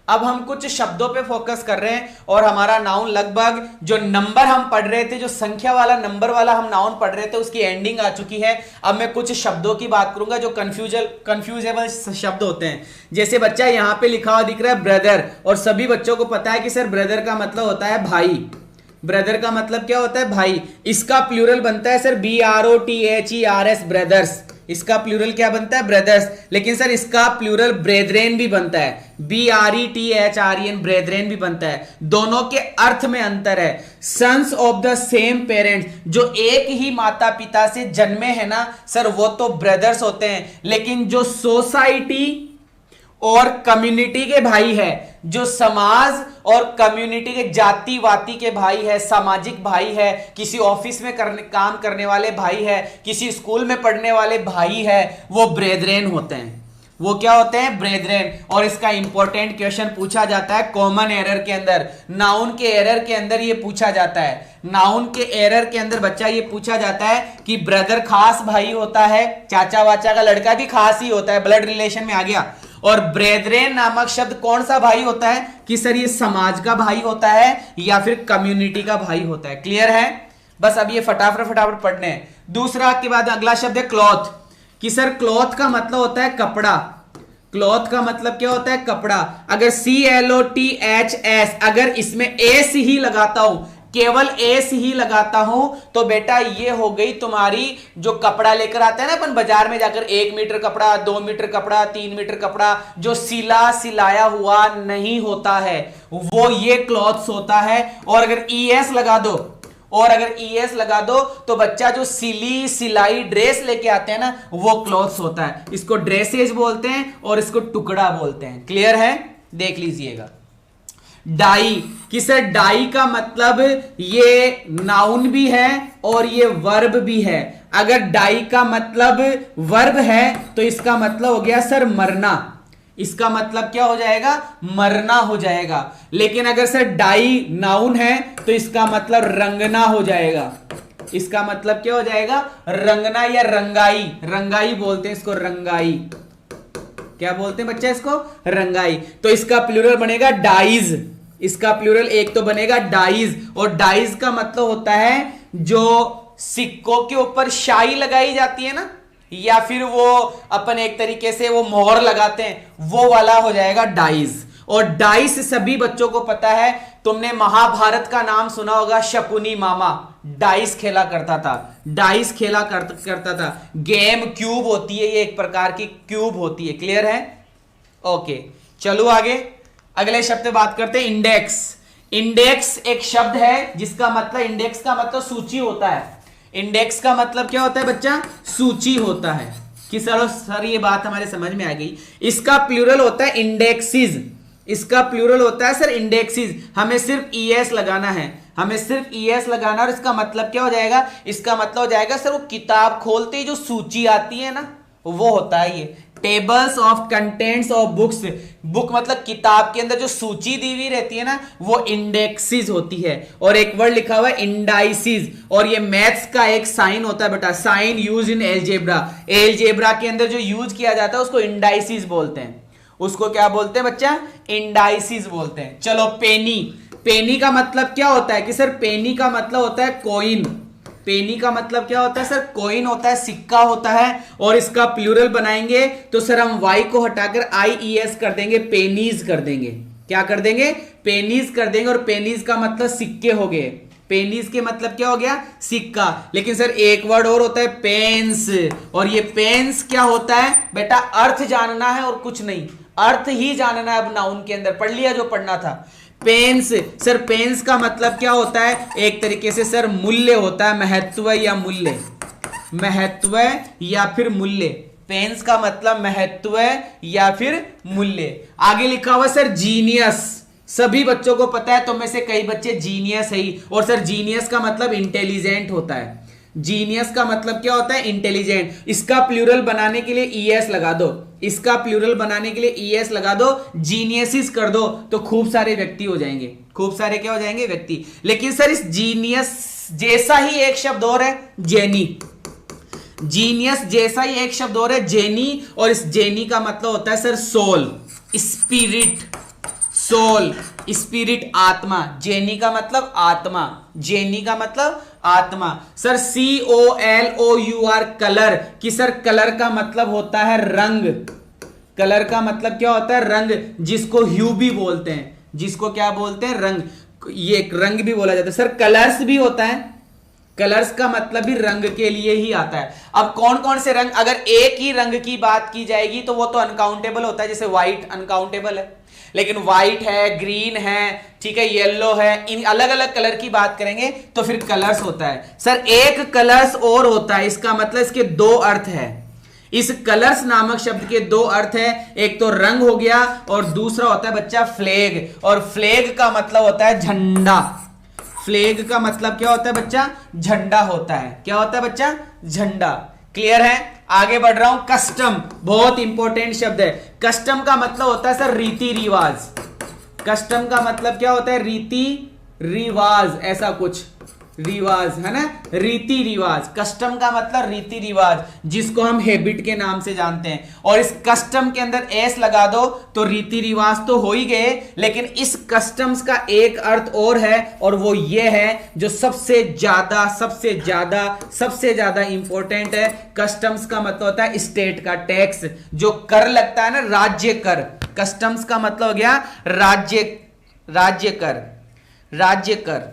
[SPEAKER 1] अब हम कुछ शब्दों पे फोकस कर रहे हैं, और हमारा नाउन लगभग जो नंबर हम पढ़ रहे थे, जो संख्या वाला नंबर वाला हम नाउन पढ़ रहे थे, उसकी एंडिंग आ चुकी है। अब मैं कुछ शब्दों की बात करूंगा जो कंफ्यूजेबल शब्द होते हैं। जैसे बच्चा यहां पे लिखा हुआ दिख रहा है ब्रदर, और सभी बच्चों को पता है कि सर ब्रदर का मतलब होता है भाई। ब्रदर का मतलब क्या होता है? भाई। इसका प्लूरल बनता है सर BROTHERS, ब्रदर्स। इसका प्लूरल क्या बनता है? ब्रदर्स। लेकिन सर इसका प्लूरल ब्रेदरेन भी बनता है, BRETHREN, ब्रेदरेन भी बनता है। दोनों के अर्थ में अंतर है। Sons of the same parents, जो एक ही माता पिता से जन्मे हैं ना सर, वो तो ब्रदर्स होते हैं। लेकिन जो सोसाइटी और कम्युनिटी के भाई है, जो समाज और कम्युनिटी के जाति वाती के भाई है, सामाजिक भाई है, किसी ऑफिस में काम करने वाले भाई है, किसी स्कूल में पढ़ने वाले भाई है, वो ब्रेदरेन होते हैं। वो क्या होते हैं? ब्रेदरेन। और इसका इंपॉर्टेंट क्वेश्चन पूछा जाता है कॉमन एरर के अंदर, नाउन के एरर के अंदर ये पूछा जाता है। नाउन के एरर के अंदर बच्चा ये पूछा जाता है कि ब्रदर खास भाई होता है, चाचा वाचा का लड़का भी खास ही होता है, ब्लड रिलेशन में आ गया। और ब्रेदरेन नामक शब्द कौन सा भाई होता है? कि सर ये समाज का भाई होता है या फिर कम्युनिटी का भाई होता है। क्लियर है? बस अब ये फटाफट पढ़ने हैं। दूसरा के बाद अगला शब्द है क्लॉथ, कि सर क्लॉथ का मतलब होता है कपड़ा। क्लॉथ का मतलब क्या होता है? कपड़ा। अगर CLOTHS, अगर इसमें एस ही लगाता हूं, केवल एस ही लगाता हूं, तो बेटा ये हो गई तुम्हारी जो कपड़ा लेकर आते हैं ना अपन बाजार में जाकर, 1 मीटर कपड़ा, 2 मीटर कपड़ा, 3 मीटर कपड़ा, जो सिलाया हुआ नहीं होता है, वो ये क्लॉथ्स होता है। और अगर ES लगा दो तो बच्चा जो सिलाई ड्रेस लेके आते हैं ना, वो क्लॉथ्स होता है। इसको ड्रेसेज बोलते हैं और इसको टुकड़ा बोलते हैं। क्लियर है? देख लीजिएगा। डाई, कि सर डाई का मतलब ये नाउन भी है और ये वर्ब भी है। अगर डाई का मतलब वर्ब है तो इसका मतलब हो गया सर मरना। इसका मतलब क्या हो जाएगा? मरना हो जाएगा। लेकिन अगर सर डाई नाउन है तो इसका मतलब रंगना हो जाएगा। इसका मतलब क्या हो जाएगा? रंगना या रंगाई। रंगाई बोलते हैं इसको, रंगाई। क्या बोलते हैं बच्चा इसको? रंगाई। तो इसका प्लूरल बनेगा डाइज। इसका प्लूरल एक तो बनेगा डाइज, और डाइज का मतलब होता है जो सिक्कों के ऊपर शाई लगाई जाती है ना, या फिर वो अपन एक तरीके से वो मोहर लगाते हैं, वो वाला हो जाएगा डाइज। और डाइस सभी बच्चों को पता है। तुमने महाभारत का नाम सुना होगा, शकुनी मामा डाइस खेला करता था। गेम क्यूब होती है, ये एक प्रकार की क्यूब होती है। क्लियर है? ओके, चलो आगे अगले शब्द पे बात करते हैं। इंडेक्स। इंडेक्स एक शब्द है जिसका मतलब, इंडेक्स का मतलब सूची होता है। इंडेक्स का मतलब क्या होता है बच्चा? सूची होता है। कि सर ये बात हमारे समझ में आ गई। इसका प्लूरल होता है इंडेक्सिस। इसका प्लूरल होता है सर इंडेक्सिस। हमें सिर्फ ES लगाना है, और इसका मतलब क्या हो जाएगा? इसका मतलब हो जाएगा सर वो किताब खोलते ही जो सूची आती है ना, वो होता है ये tables of contents of books. Book मतलब किताब के अंदर जो सूची दी हुई रहती है ना, वो इंडेक्सिस होती है। और एक वर्ड लिखा हुआ है इंडाइसिस, और ये मैथ्स का एक साइन होता है बेटा, sign use in algebra. Algebra के अंदर जो यूज किया जाता है उसको इंडाइसिस बोलते हैं। उसको क्या बोलते हैं बच्चा? इंडाइसिस बोलते हैं। चलो पेनी। पेनी का मतलब क्या होता है? कि सर पेनी का मतलब होता है कॉइन। पेनी का मतलब क्या होता है सर? कॉइन होता है, सिक्का होता है। और इसका प्लूरल बनाएंगे तो सर हम Y को हटाकर IES कर देंगे, पेनीज कर देंगे। क्या कर देंगे? पेनीज कर देंगे। और पेनीज का मतलब सिक्के हो गए। पेनीज के मतलब क्या हो गया, सिक्का। लेकिन सर एक वर्ड और होता है पेन्स, और ये पेन्स क्या होता है बेटा, अर्थ जानना है और कुछ नहीं, अर्थ ही जानना है। अब नाउन के अंदर पढ़ लिया जो पढ़ना था। पेन्स, सर पेन्स का मतलब क्या होता है, एक तरीके से सर मूल्य होता है, महत्व या मूल्य, महत्व या फिर मूल्य। पेन्स का मतलब महत्व या फिर मूल्य। आगे लिखा हुआ सर जीनियस, सभी बच्चों को पता है, तो में से कई बच्चे जीनियस है ही। और सर जीनियस का मतलब इंटेलिजेंट होता है, जीनियस का मतलब क्या होता है, इंटेलिजेंट। इसका प्लूरल बनाने के लिए ईएस लगा दो, इसका प्लूरल बनाने के लिए ईएस लगा दो, जीनियसिस कर दो, तो खूब सारे व्यक्ति हो जाएंगे, खूब सारे क्या हो जाएंगे, व्यक्ति। लेकिन सर इस जीनियस जैसा ही एक शब्द और है, जेनी। जीनियस जैसा ही एक शब्द और है, जेनी। और इस जेनी का मतलब होता है sir soul, spirit, soul, spirit, आत्मा। जेनी का मतलब आत्मा, जेनी का मतलब आत्मा। सर COLOUR कलर, कि सर कलर का मतलब होता है रंग, कलर का मतलब क्या होता है, रंग, जिसको ह्यू भी बोलते हैं, जिसको क्या बोलते हैं, रंग, ये रंग भी बोला जाता है। सर कलर्स भी होता है, कलर्स का मतलब भी रंग के लिए ही आता है। अब कौन कौन से रंग, अगर एक ही रंग की बात की जाएगी तो वो तो अनकाउंटेबल होता है, जैसे व्हाइट अनकाउंटेबल है, लेकिन व्हाइट है, ग्रीन है, ठीक है, येलो है, इन अलग अलग कलर की बात करेंगे तो फिर कलर्स होता है। सर एक कलर्स और होता है, इसका मतलब इसके दो अर्थ है। इस कलर्स नामक शब्द के दो अर्थ है, एक तो रंग हो गया और दूसरा होता है बच्चा फ्लैग। और फ्लैग का मतलब होता है झंडा, फ्लैग का मतलब क्या होता है बच्चा, झंडा होता है। क्या होता है बच्चा, झंडा। क्लियर है? आगे बढ़ रहा हूं। कस्टम बहुत इंपॉर्टेंट शब्द है। कस्टम का मतलब होता है सर रीति रिवाज। कस्टम का मतलब क्या होता है, रीति रिवाज, ऐसा कुछ, रिवाज है ना, रीति रिवाज। कस्टम का मतलब रीति रिवाज, जिसको हम हैबिट के नाम से जानते हैं। और इस कस्टम के अंदर एस लगा दो तो रीति रिवाज तो हो ही गए, लेकिन इस कस्टम्स का एक अर्थ और है, और वो ये है जो सबसे ज्यादा सबसे ज्यादा सबसे ज्यादा इंपॉर्टेंट है। कस्टम्स का मतलब होता है स्टेट का टैक्स, जो कर लगता है ना, राज्य कर। कस्टम्स का मतलब हो गया राज्य, राज्य कर, राज्य कर।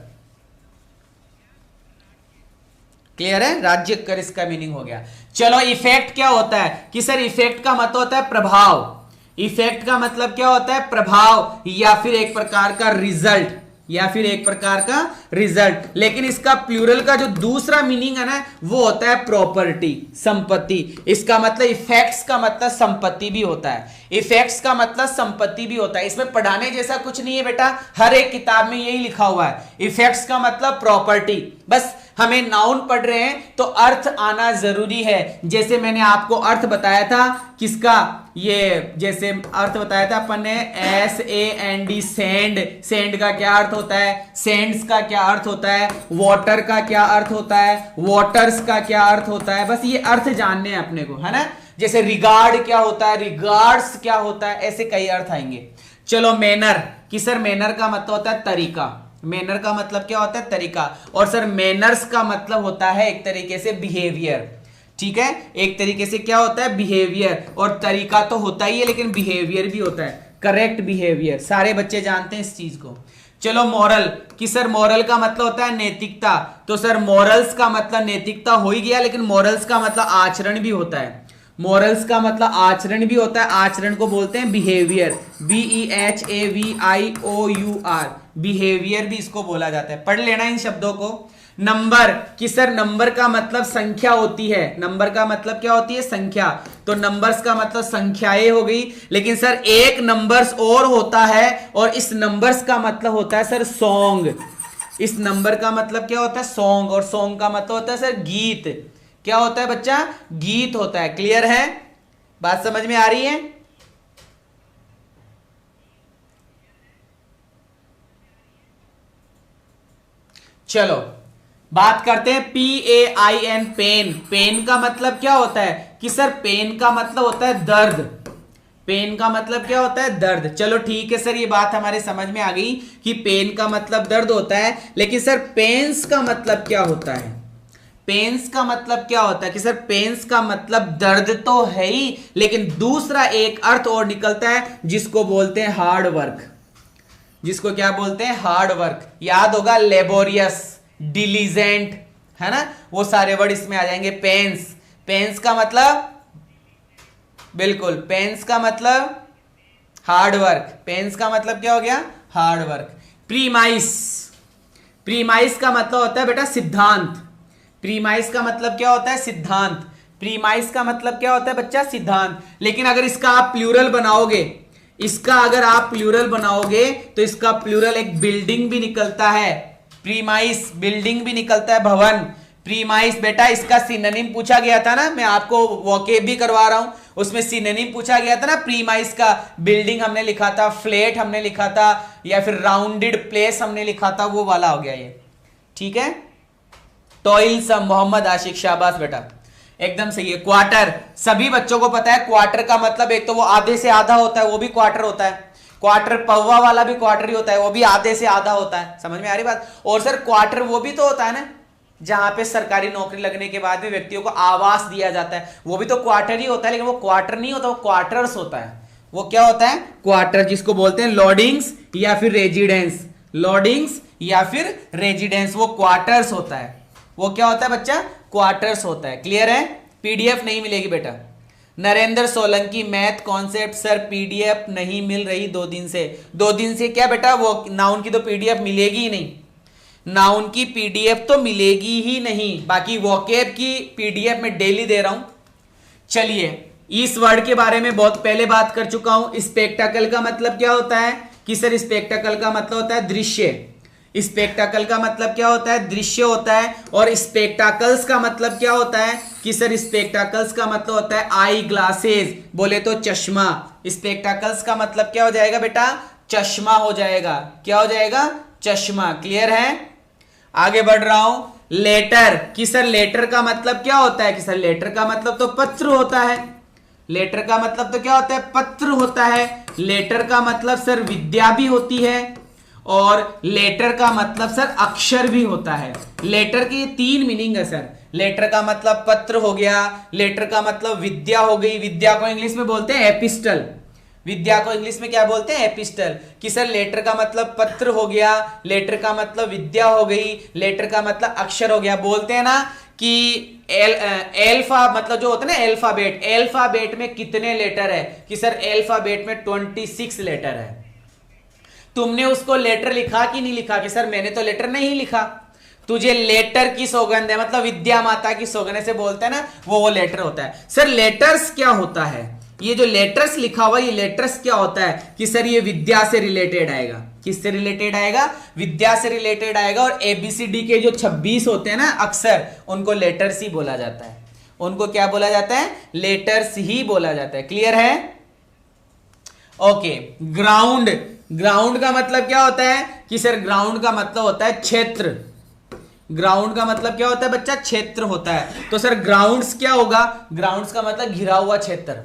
[SPEAKER 1] क्लियर है? राज्य कर इसका मीनिंग हो गया। चलो इफेक्ट क्या होता है, कि सर इफेक्ट का मतलब होता है प्रभाव। इफेक्ट का मतलब क्या होता है, प्रभाव, या फिर एक प्रकार का रिजल्ट, या फिर एक प्रकार का रिजल्ट। लेकिन इसका प्लूरल का जो दूसरा मीनिंग है ना, वो होता है प्रॉपर्टी, संपत्ति। इसका मतलब इफेक्ट्स का मतलब संपत्ति भी होता है, इफेक्ट्स का मतलब संपत्ति भी होता है। इसमें पढ़ाने जैसा कुछ नहीं है बेटा, हर एक किताब में यही लिखा हुआ है। इफेक्ट्स का मतलब प्रॉपर्टी, बस हमें नाउन पढ़ रहे हैं तो अर्थ आना जरूरी है। जैसे मैंने आपको अर्थ बताया था किसका, ये जैसे अर्थ बताया था अपन ने SAND, सैंड। सैंड का क्या अर्थ होता है, सैंड्स का क्या अर्थ होता है, वाटर का क्या अर्थ होता है, वाटर्स का क्या अर्थ होता है। बस ये अर्थ जानने हैं अपने को, है ना। जैसे रिगार्ड क्या होता है, रिगार्ड्स क्या होता है, ऐसे कई अर्थ आएंगे। चलो मैनर, कि सर मैनर का मतलब होता है तरीका। मैनर का मतलब क्या होता है, तरीका। और सर मैनर्स का मतलब होता है एक तरीके से बिहेवियर। ठीक है, एक तरीके से क्या होता है, बिहेवियर। और तरीका तो होता ही है, लेकिन बिहेवियर भी होता है, करेक्ट बिहेवियर। सारे बच्चे जानते हैं इस चीज को। चलो मॉरल, कि सर मॉरल का मतलब होता है नैतिकता। तो सर मॉरल्स का मतलब नैतिकता हो ही गया, लेकिन मॉरल्स का मतलब आचरण भी होता है। मॉरल्स का मतलब आचरण भी होता है, आचरण को बोलते हैं बिहेवियर, BEHAVIOUR, बिहेवियर भी इसको बोला जाता है। पढ़ लेना इन शब्दों को। नंबर, कि सर नंबर का मतलब संख्या होती है। नंबर का मतलब क्या होती है, संख्या। तो नंबर्स का मतलब संख्याएं हो गई। लेकिन सर एक नंबर्स और होता है, और इस नंबर्स का मतलब होता है सर सॉन्ग। इस नंबर का मतलब क्या होता है, सॉन्ग। और सॉन्ग का मतलब होता है सर गीत। क्या होता है बच्चा, गीत होता है। क्लियर है? बात समझ में आ रही है? चलो बात करते हैं PAIN, पेन। पेन का मतलब क्या होता है, कि सर पेन का मतलब होता है दर्द। पेन का मतलब क्या होता है, दर्द। चलो ठीक है सर, ये बात हमारे समझ में आ गई कि पेन का मतलब दर्द होता है। लेकिन सर पेन्स का मतलब क्या होता है, पेन्स का मतलब क्या होता है, कि सर पेन्स का मतलब दर्द तो है ही, लेकिन दूसरा एक अर्थ और निकलता है, जिसको बोलते हैं हार्ड वर्क। जिसको क्या बोलते हैं, हार्ड वर्क। याद होगा लेबोरियस, डिलीजेंट, है ना, वो सारे वर्ड इसमें आ जाएंगे। पेंस, पेंस का मतलब, बिल्कुल, पेंस का मतलब हार्ड वर्क, पेंस का मतलब क्या हो गया, हार्ड वर्क। प्रीमाइस, प्रीमाइस का मतलब होता है बेटा सिद्धांत, प्रीमाइस का मतलब क्या होता है, सिद्धांत। प्रीमाइस का मतलब क्या होता है बच्चा, सिद्धांत। लेकिन अगर इसका आप प्लूरल बनाओगे, इसका अगर आप प्लूरल बनाओगे तो इसका प्लूरल एक बिल्डिंग भी निकलता है, प्रीमाइस, बिल्डिंग भी निकलता है, भवन। प्रीमाइस बेटा इसका सिनोनिम पूछा गया था ना, मैं आपको वोकेब भी करवा रहा हूं, उसमें सिनोनिम पूछा गया था ना प्रीमाइस का। बिल्डिंग हमने लिखा था, फ्लैट हमने लिखा था, या फिर राउंडेड प्लेस हमने लिखा था, वो वाला हो गया ये, ठीक है। टॉइलसम, मोहम्मद आशिक, शाबाश बेटा, एकदम सही है। क्वार्टर, सभी बच्चों को पता है क्वार्टर का मतलब एक तो वो आधे से आधा होता है, वो भी क्वार्टर होता है। क्वार्टर पौवा वाला भी क्वार्टर ही होता है, वो भी आधे से आधा होता है, समझ में आ रही बात। और सर क्वार्टर वो भी तो होता है ना जहां पे सरकारी नौकरी लगने के बाद भी व्यक्तियों को आवास दिया जाता है, वो भी तो क्वार्टर ही होता है, लेकिन वो क्वार्टर नहीं होता, वो क्वार्टर्स होता है। वो क्या होता है, क्वार्टर, जिसको बोलते हैं लॉडिंग्स या फिर रेजिडेंस, लॉडिंग्स या फिर रेजिडेंस, वो क्वार्टर्स होता है। वो क्या होता है बच्चा, क्वार्टर्स होता है। क्लियर है। पीडीएफ नहीं मिलेगी बेटा। Narendra Solanki, math concept sir PDF नहीं मिल रही 2 दिन से। 2 दिन से क्या बेटा, वो नाउन की तो पीडीएफ मिलेगी ही नहीं, नाउन की पीडीएफ तो मिलेगी ही नहीं, बाकी वोकेब की पीडीएफ मैं डेली दे रहा हूं। चलिए, इस वर्ड के बारे में बहुत पहले बात कर चुका हूं। स्पेक्टाकल का मतलब क्या होता है कि सर स्पेक्टाकल का मतलब होता है दृश्य, स्पेक्टाकल का मतलब क्या होता है, दृश्य होता है। और स्पेक्टाकल्स का मतलब क्या होता है कि सर स्पेक्टाकल्स का मतलब होता है आई ग्लासेस, बोले तो चश्मा। स्पेक्टाकल्स का मतलब क्या हो जाएगा बेटा, चश्मा हो जाएगा। क्या हो जाएगा, चश्मा। क्लियर है। आगे बढ़ रहा हूं। लेटर, कि सर लेटर का मतलब क्या होता है कि सर लेटर का मतलब तो पत्र होता है, लेटर का मतलब तो क्या होता है, पत्र होता है। लेटर का मतलब सर विद्या भी होती है, और लेटर का मतलब सर अक्षर भी होता है। लेटर की 3 मीनिंग है सर। लेटर का मतलब पत्र हो गया, लेटर का मतलब विद्या हो गई, विद्या को इंग्लिश में बोलते हैं एपिस्टल, विद्या को इंग्लिश में क्या बोलते हैं, एपिस्टल। कि सर लेटर का मतलब पत्र हो गया, लेटर का मतलब विद्या हो गई, लेटर का मतलब अक्षर हो गया। बोलते हैं ना कि एल्फा मतलब जो होता है ना एल्फाबेट, एल्फाबेट में कितने लेटर है, कि सर एल्फाबेट में 26 लेटर है। तुमने उसको लेटर लिखा कि नहीं लिखा, कि सर मैंने तो लेटर नहीं लिखा। तुझे लेटर की सौगंध है, मतलब विद्या माता की सौगंध से बोलते हैं ना, वो लेटर होता है। सर लेटर्स क्या होता है, ये जो लेटर्स लिखा हुआ, ये लेटर्स क्या होता है कि सर ये विद्या से रिलेटेड आएगा। किससे रिलेटेड आएगा, विद्या से रिलेटेड आएगा। और एबीसीडी के जो 26 होते हैं ना अक्षर, उनको लेटर्स ही बोला जाता है। उनको क्या बोला जाता है, लेटर्स ही बोला जाता है। क्लियर है। ओके। ग्राउंड, ग्राउंड का मतलब क्या होता है कि सर ग्राउंड का मतलब होता है क्षेत्र। ग्राउंड का मतलब क्या होता है बच्चा, क्षेत्र होता है। तो सर ग्राउंड्स क्या होगा, ग्राउंड्स का मतलब घिरा हुआ क्षेत्र।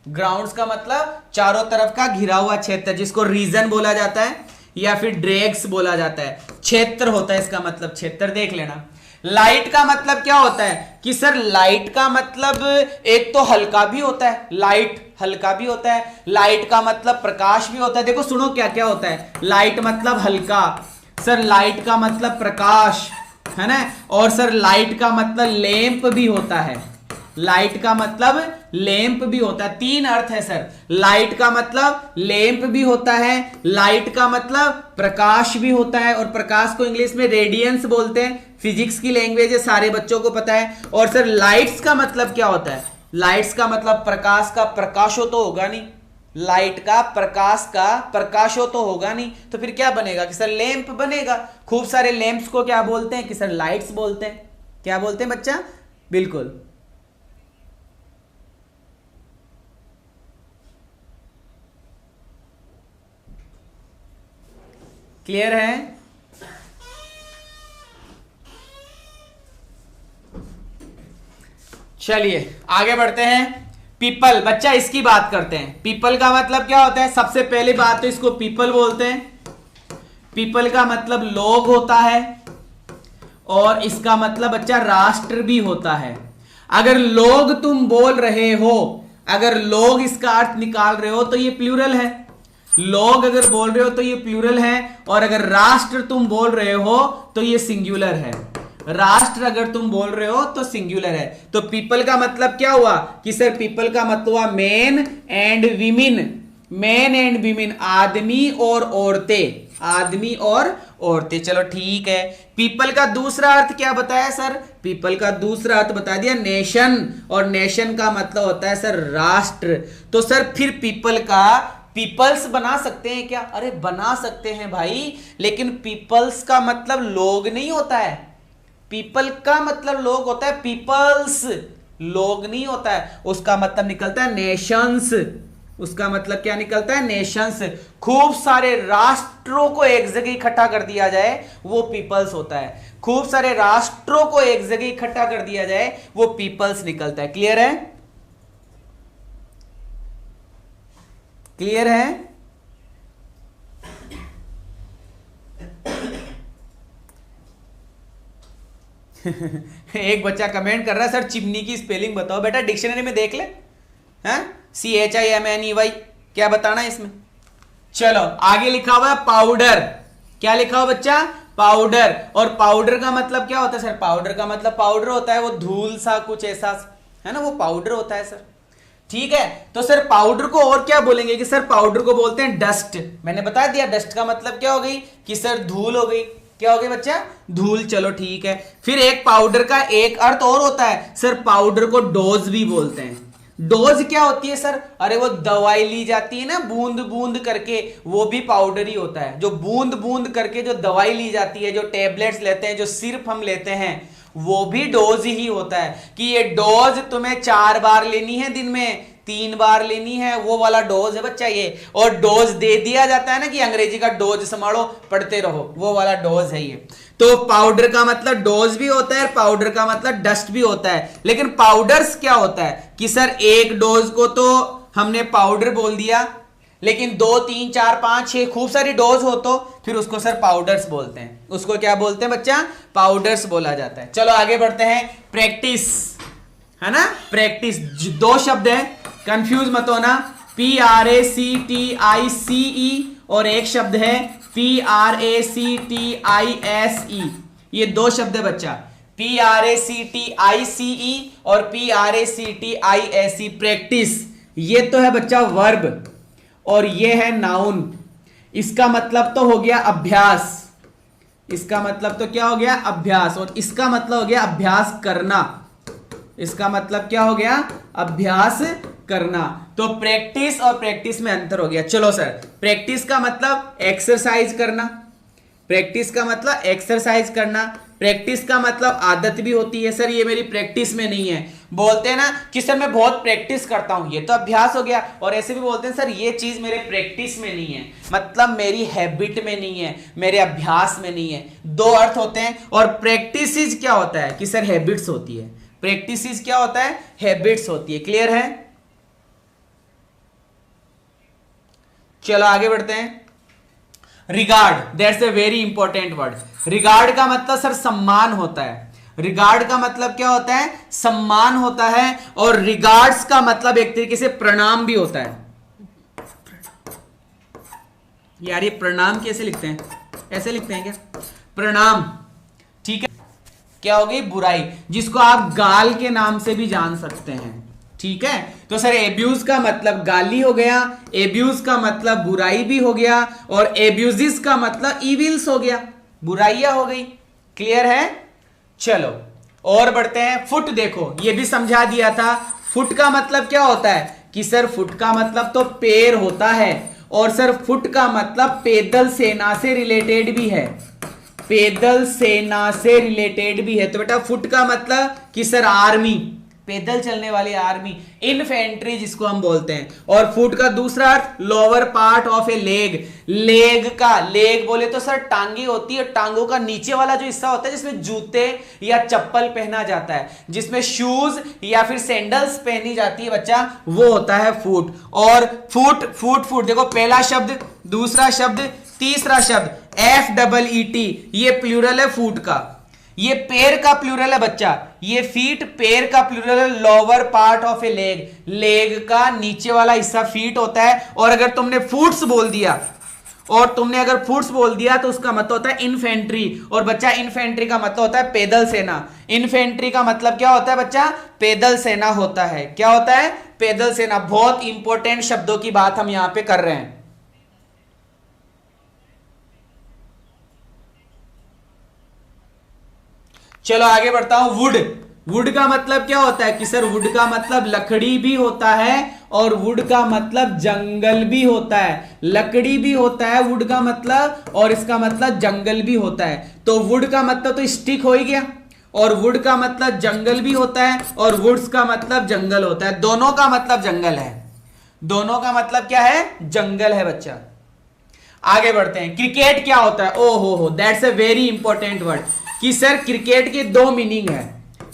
[SPEAKER 1] ग्राउंड्स का मतलब चारों तरफ का घिरा हुआ क्षेत्र, जिसको रीजन बोला जाता है या फिर ड्रैग्स बोला जाता है। क्षेत्र होता है इसका मतलब, क्षेत्र देख लेना। लाइट का मतलब क्या होता है कि सर लाइट का मतलब एक तो हल्का भी होता है, लाइट हल्का भी होता है। लाइट का मतलब प्रकाश भी होता है। देखो सुनो क्या क्या होता है। लाइट मतलब हल्का, सर लाइट का मतलब प्रकाश, है ना। और सर लाइट का मतलब लैंप भी होता है, लाइट का मतलब लैंप भी होता है। 3 अर्थ है सर। लाइट का मतलब लैंप भी होता है, लाइट का मतलब प्रकाश भी होता है, और प्रकाश को इंग्लिश में रेडियंस बोलते हैं। फिजिक्स की लैंग्वेज है, सारे बच्चों को पता है। और सर लाइट्स का मतलब क्या होता है, लाइट्स का मतलब प्रकाश का प्रकाशो तो होगा नहीं, लाइट का प्रकाशो तो होगा नहीं, तो फिर क्या बनेगा कि सर लैंप बनेगा। खूब सारे लैंप्स को क्या बोलते हैं कि सर लाइट्स बोलते हैं। क्या बोलते हैं बच्चा, बिल्कुल। क्लियर है। चलिए आगे बढ़ते हैं। पीपल, बच्चा इसकी बात करते हैं। पीपल का मतलब क्या होता है, सबसे पहली बात तो इसको पीपल बोलते हैं। पीपल का मतलब लोग होता है, और इसका मतलब बच्चा राष्ट्र भी होता है। अगर लोग तुम बोल रहे हो, अगर लोग इसका अर्थ निकाल रहे हो तो ये प्लूरल है। लोग अगर बोल रहे हो तो ये प्लूरल है, और अगर राष्ट्र तुम बोल रहे हो तो ये सिंगुलर है। राष्ट्र अगर तुम बोल रहे हो तो सिंगुलर है। तो पीपल का मतलब क्या हुआ कि सर पीपल का मतलब हुआ main and women, main and women, आदमी और औरतें, आदमी और औरतें। चलो ठीक है। पीपल का दूसरा अर्थ क्या बताया सर? पीपल का दूसरा अर्थ बता दिया नेशन, और नेशन का मतलब होता है सर राष्ट्र। तो सर फिर पीपल का पीपल्स बना सकते हैं क्या? अरे बना सकते हैं भाई, लेकिन पीपल्स का मतलब लोग नहीं होता है। पीपल का मतलब लोग होता है, पीपल्स लोग नहीं होता है। उसका मतलब निकलता है नेशंस। उसका मतलब क्या निकलता है? नेशंस। खूब सारे राष्ट्रों को एक जगह इकट्ठा कर दिया जाए वो पीपल्स होता है। खूब सारे राष्ट्रों को एक जगह इकट्ठा कर दिया जाए वो पीपल्स निकलता है। क्लियर है? क्लियर है? एक बच्चा कमेंट कर रहा है सर चिमनी की स्पेलिंग बताओ। बेटा डिक्शनरी में देख ले, हैं? CHIMNEY, क्या बताना है इसमें? चलो आगे लिखा हुआ है पाउडर। क्या लिखा हुआ बच्चा? पाउडर। और पाउडर का मतलब क्या होता है सर? पाउडर का मतलब पाउडर होता है वो धूल सा कुछ ऐसा है ना, वो पाउडर होता है सर। ठीक है। तो सर पाउडर को और क्या बोलेंगे कि सर पाउडर को बोलते हैं डस्ट। मैंने बता दिया डस्ट का मतलब क्या हो गई कि सर धूल हो गई। क्या हो गई बच्चा? धूल। चलो ठीक है। फिर एक पाउडर का एक अर्थ और होता है सर, पाउडर को डोज भी बोलते हैं। डोज क्या होती है सर? अरे वो दवाई ली जाती है ना बूंद बूंद करके, वो भी पाउडर ही होता है। जो बूंद बूंद करके जो दवाई ली जाती है, जो टेबलेट्स लेते हैं, जो सिर्फ हम लेते हैं, वो भी डोज ही होता है। कि ये डोज तुम्हें 4 बार लेनी है दिन में, 3 बार लेनी है, वो वाला डोज है बच्चा ये। और डोज दे दिया जाता है ना कि अंग्रेजी का डोज संभालो पढ़ते रहो, वो वाला डोज है ये। तो पाउडर का मतलब डोज भी होता है, पाउडर का मतलब डस्ट भी होता है। लेकिन पाउडर्स क्या होता है कि सर एक डोज को तो हमने पाउडर बोल दिया, लेकिन 2 3 4 5 6 खूब सारी डोज हो तो फिर उसको सर पाउडर्स बोलते हैं। उसको क्या बोलते हैं बच्चा? पाउडर्स बोला जाता है। चलो आगे बढ़ते हैं। प्रैक्टिस है ना, प्रैक्टिस। 2 शब्द है, कंफ्यूज मत होना। PRACTICE और एक शब्द है PRACTISE। ये 2 शब्द है बच्चा, PRACTICE और PRACTISE। प्रैक्टिस ये तो है बच्चा वर्ब, और ये है नाउन। इसका मतलब तो हो गया अभ्यास। इसका मतलब तो क्या हो गया? अभ्यास। और इसका मतलब हो गया अभ्यास करना। इसका मतलब क्या हो गया? अभ्यास करना। तो प्रैक्टिस और प्रैक्टिस में अंतर हो गया। चलो सर, प्रैक्टिस का मतलब एक्सरसाइज करना, प्रैक्टिस का मतलब एक्सरसाइज करना, प्रैक्टिस का मतलब आदत भी होती है। सर ये मेरी प्रैक्टिस में नहीं है, बोलते हैं ना कि सर मैं बहुत प्रैक्टिस करता हूं, ये तो अभ्यास हो गया। और ऐसे भी बोलते हैं सर ये चीज मेरे प्रैक्टिस में नहीं है, मतलब मेरी हैबिट में नहीं है, मेरे अभ्यास में नहीं है। 2 अर्थ होते हैं। और प्रैक्टिस क्या होता है कि सर हैबिट्स होती है। प्रैक्टिस क्या होता है? हैबिट्स होती है। क्लियर है? चलो आगे बढ़ते हैं। Regard, that's a very important word. Regard का मतलब सर सम्मान होता है। रिगार्ड का मतलब क्या होता है? सम्मान होता है। और रिगार्ड्स का मतलब एक तरीके से प्रणाम भी होता है। यार ये प्रणाम कैसे लिखते हैं? ऐसे लिखते हैं क्या? प्रणाम। ठीक है। क्या हो गई? बुराई, जिसको आप गाल के नाम से भी जान सकते हैं। ठीक है। तो सर एब्यूज का मतलब गाली हो गया, एब्यूज का मतलब बुराई भी हो गया, और एब्यूजिस का मतलब इविल्स हो गया, बुराइयां हो गई। क्लियर है? चलो और बढ़ते हैं। फुट देखो, ये भी समझा दिया था। फुट का मतलब क्या होता है कि सर फुट का मतलब तो पैर होता है, और सर फुट का मतलब पैदल सेना से रिलेटेड भी है, पैदल सेना से रिलेटेड भी है। तो बेटा फुट का मतलब कि सर आर्मी, पैदल चलने वाली आर्मी, इन्फेंट्री जिसको हम बोलते हैं। और फुट का दूसरा अर्थ lower part of a leg. Leg का, लेग बोले तो सर टांगे होती है, टांगों का नीचे वाला जो हिस्सा होता है जिसमें जूते या चप्पल पहना जाता है, जिसमें शूज या फिर सैंडल्स पहनी जाती है बच्चा, वो होता है फुट। और फुट फुट फुट देखो, पहला शब्द, दूसरा शब्द, तीसरा शब्द FEET, ये प्लूरल है फुट का। ये पैर का प्लूरल है बच्चा, ये फीट पैर का प्लूरल है, lower part of a leg, leg का नीचे वाला हिस्सा फीट होता है। और अगर तुमने फुट्स बोल दिया तो उसका मतलब होता है इन्फेंट्री। और बच्चा इन्फेंट्री का मतलब होता है पैदल सेना। इन्फेंट्री का मतलब क्या होता है बच्चा? पैदल सेना होता है। क्या होता है? पैदल सेना। बहुत इंपॉर्टेंट शब्दों की बात हम यहां पे कर रहे हैं। चलो आगे बढ़ता हूं। वुड, वुड का मतलब क्या होता है कि सर वुड का मतलब लकड़ी भी होता है और वुड का मतलब जंगल भी होता है। लकड़ी भी होता है वुड का मतलब, और इसका मतलब जंगल भी होता है। तो वुड का मतलब तो स्टिक हो ही गया, और वुड का मतलब जंगल भी होता है, और वुड्स का मतलब जंगल होता है। दोनों का मतलब जंगल है। दोनों का मतलब क्या है? जंगल है बच्चा। आगे बढ़ते हैं। क्रिकेट क्या होता है? ओ हो, that's a very important word. कि सर क्रिकेट के दो मीनिंग है।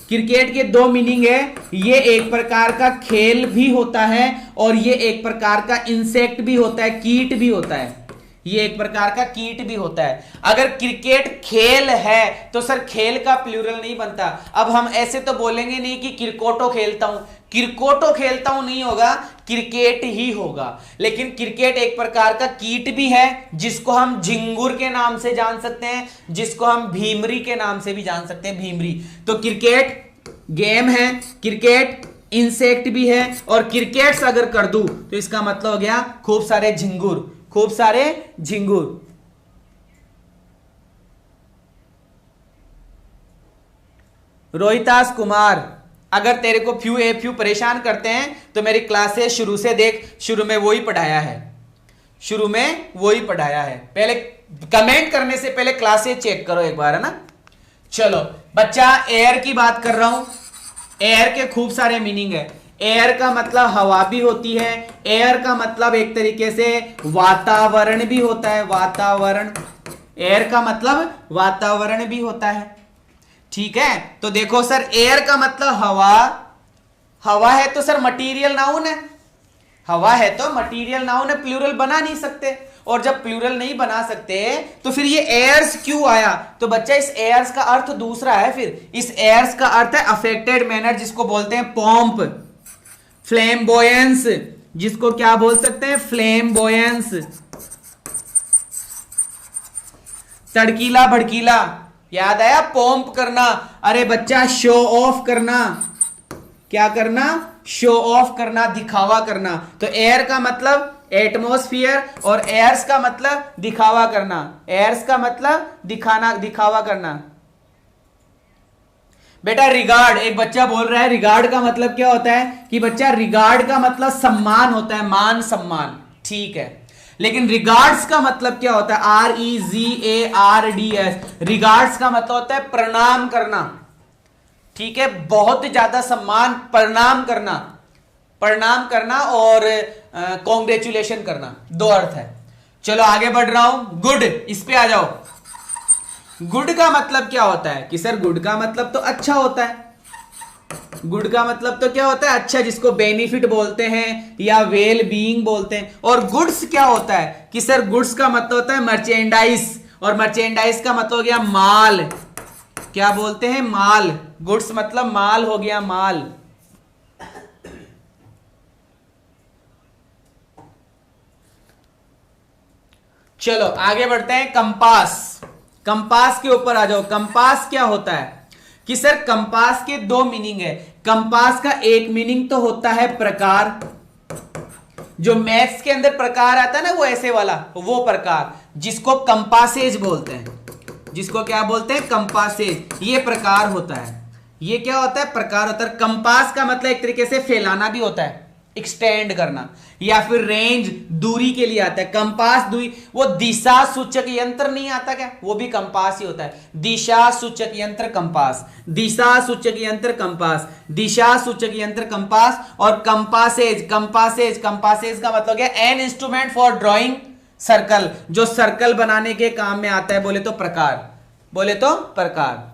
[SPEAKER 1] क्रिकेट के दो मीनिंग है। ये एक प्रकार का खेल भी होता है और ये एक प्रकार का इंसेक्ट भी होता है, कीट भी होता है। ये एक प्रकार का कीट भी होता है। अगर क्रिकेट खेल है तो सर खेल का प्लूरल नहीं बनता। अब हम ऐसे तो बोलेंगे नहीं कि क्रिकोटो खेलता हूं, क्रिकोटो खेलता हूं नहीं होगा, क्रिकेट ही होगा। लेकिन क्रिकेट एक प्रकार का कीट भी है जिसको हम झिंगुर के नाम से जान सकते हैं, जिसको हम भीमरी के नाम से भी जान सकते हैं, भीमरी। तो क्रिकेट गेम है, क्रिकेट इंसेक्ट भी है, और क्रिकेट्स अगर कर दूं तो इसका मतलब हो गया खूब सारे झिंगुर, खूब सारे झिंगुर। रोहितास कुमार, अगर तेरे को फ्यू परेशान करते हैं तो मेरी क्लासेस शुरू से देख, शुरू में वही पढ़ाया है, शुरू में वही पढ़ाया है। पहले कमेंट करने से पहले क्लासेस चेक करो एक बार, है ना। चलो बच्चा, एयर की बात कर रहा हूं। एयर के खूब सारे मीनिंग है। एयर का मतलब हवा भी होती है, एयर का मतलब एक तरीके से वातावरण भी होता है, वातावरण। एयर का मतलब वातावरण भी होता है, ठीक है। तो देखो सर, एयर का मतलब हवा, हवा है तो सर मटीरियल नाउन है, हवा है तो मटीरियल नाउन है, प्लूरल बना नहीं सकते। और जब प्लूरल नहीं बना सकते तो फिर ये एयर्स क्यों आया? तो बच्चा इस एयर्स का अर्थ दूसरा है। फिर इस एयर्स का अर्थ है अफेक्टेड मैनर, जिसको बोलते हैं पॉम्प, फ्लेम्बोयंस, जिसको क्या बोल सकते हैं? फ्लेम्बोयंस, तड़कीला भड़कीला। याद आया? पॉम्प करना। अरे बच्चा, शो ऑफ करना। क्या करना? शो ऑफ करना, दिखावा करना। तो एयर का मतलब एटमॉस्फेयर और एयर्स का मतलब दिखावा करना, एयर्स का मतलब दिखाना, दिखावा करना। बेटा रिगार्ड, एक बच्चा बोल रहा है रिगार्ड का मतलब क्या होता है? कि बच्चा रिगार्ड का मतलब सम्मान होता है, मान सम्मान, ठीक है। लेकिन रिगार्ड्स का मतलब क्या होता है? REGARDS। रिगार्ड्स का मतलब होता है प्रणाम करना, ठीक है, बहुत ज्यादा सम्मान, प्रणाम करना, प्रणाम करना और कॉन्ग्रेचुलेशन करना, दो अर्थ है। चलो आगे बढ़ रहा हूं। गुड, इस पे आ जाओ। गुड का मतलब क्या होता है? कि सर गुड का मतलब तो अच्छा होता है। गुड का मतलब तो क्या होता है? अच्छा, जिसको बेनिफिट बोलते हैं या वेल बीइंग बोलते हैं। और गुड्स क्या होता है? कि सर गुड्स का मतलब होता है मर्चेंडाइज, और मर्चेंडाइज का मतलब हो गया माल। क्या बोलते हैं? माल। गुड्स मतलब माल हो गया, माल। चलो आगे बढ़ते हैं। कंपास, कंपास के ऊपर आ जाओ। कंपास क्या होता है? कि सर कंपास के दो मीनिंग है। कंपास का एक मीनिंग तो होता है प्रकार, जो मैथ्स के अंदर प्रकार आता है ना, वो ऐसे वाला, वो प्रकार, जिसको कंपासेज बोलते हैं, जिसको क्या बोलते हैं? कंपासेज। ये प्रकार होता है। ये क्या होता है? प्रकार होता है। कंपास का मतलब एक तरीके से फैलाना भी होता है, एक्सटेंड करना, या फिर रेंज, दूरी के लिए आता है। कंपास दूरी, वो दिशा सूचक यंत्र नहीं आता क्या? वो भी कंपास ही होता है। दिशा सूचक यंत्र कंपास, दिशा सूचक यंत्र कंपास, दिशा सूचक यंत्र कंपास। और कंपासेज, कंपासेज, कंपासेज का मतलब क्या? An instrument for drawing circle, जो सर्कल बनाने के काम में आता है। बोले तो प्रकार, बोले तो प्रकार।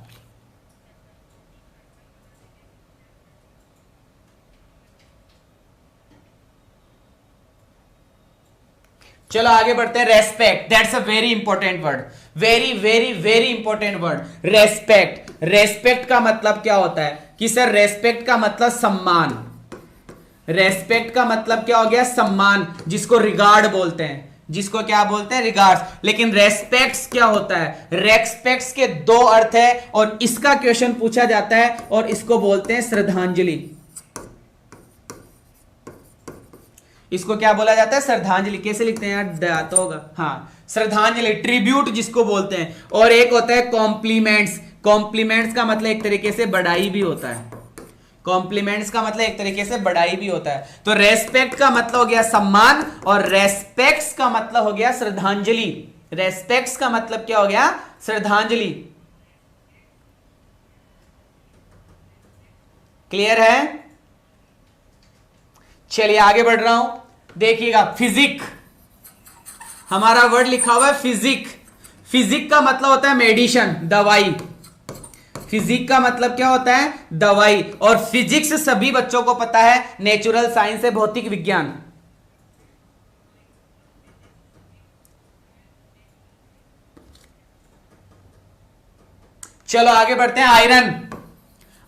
[SPEAKER 1] चलो आगे बढ़ते हैं। Respect, that's a very important word, very very very important word. Respect, respect का मतलब क्या होता है कि सर रेस्पेक्ट का मतलब सम्मान, रेस्पेक्ट का मतलब क्या हो गया, सम्मान, जिसको रिगार्ड बोलते हैं, जिसको क्या बोलते हैं, रिगार्ड्स। लेकिन रेस्पेक्ट्स क्या होता है, रेस्पेक्ट्स के दो अर्थ है और इसका क्वेश्चन पूछा जाता है और इसको बोलते हैं श्रद्धांजलि। इसको क्या बोला जाता है, श्रद्धांजलि। कैसे लिखते हैं यार, तो होगा, हाँ श्रद्धांजलि, ट्रिब्यूट जिसको बोलते हैं। और एक होता है कॉम्प्लीमेंट्स, कॉम्प्लीमेंट्स का मतलब एक तरीके से बड़ाई भी होता है, कॉम्प्लीमेंट्स का मतलब एक तरीके से बड़ाई भी होता है। तो रेस्पेक्ट का मतलब हो गया सम्मान और रेस्पेक्ट्स का मतलब हो गया श्रद्धांजलि। रेस्पेक्ट्स का मतलब क्या हो गया, श्रद्धांजलि। क्लियर है? चलिए आगे बढ़ रहा हूं, देखिएगा फिजिक, हमारा वर्ड लिखा हुआ है फिजिक। फिजिक का मतलब होता है मेडिसिन, दवाई। फिजिक का मतलब क्या होता है, दवाई। और फिजिक्स सभी बच्चों को पता है, नेचुरल साइंस है, भौतिक विज्ञान। चलो आगे बढ़ते हैं। आयरन,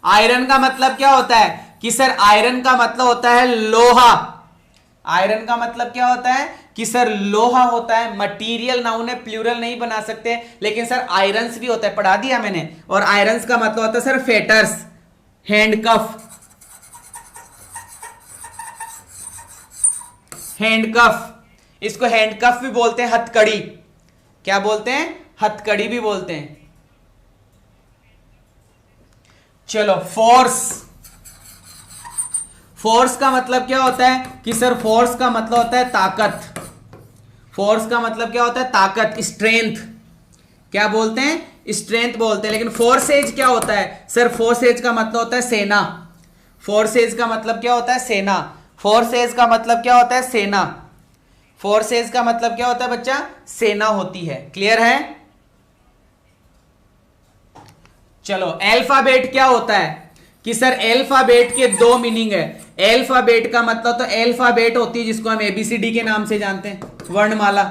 [SPEAKER 1] आयरन का मतलब क्या होता है कि सर आयरन का मतलब होता है लोहा। आयरन का मतलब क्या होता है कि सर लोहा होता है। मटीरियल नाउन है, प्लूरल नहीं बना सकते, लेकिन सर आयरन्स भी होता है, पढ़ा दिया मैंने। और आयरन्स का मतलब होता है सर फेटर्स, हैंडकफ, हैंडकफ। इसको हैंडकफ भी बोलते हैं, हथकड़ी। क्या बोलते हैं, हथकड़ी भी बोलते हैं। चलो फोर्स, फोर्स का मतलब क्या होता है कि सर फोर्स का मतलब होता है ताकत। फोर्स का मतलब क्या होता है, ताकत, स्ट्रेंथ। क्या बोलते हैं, स्ट्रेंथ बोलते हैं। लेकिन फोर्सेज क्या होता है सर, फोर्सेज का मतलब होता है सेना। फोर्सेज का मतलब क्या होता है, सेना। फोर्सेज का मतलब क्या होता है, सेना। फोर्सेज का मतलब क्या होता है बच्चा, सेना होती है। क्लियर है? चलो अल्फाबेट क्या होता है कि सर अल्फाबेट के दो मीनिंग है। अल्फाबेट का मतलब तो अल्फाबेट होती है जिसको हम एबीसीडी के नाम से जानते हैं, वर्णमाला,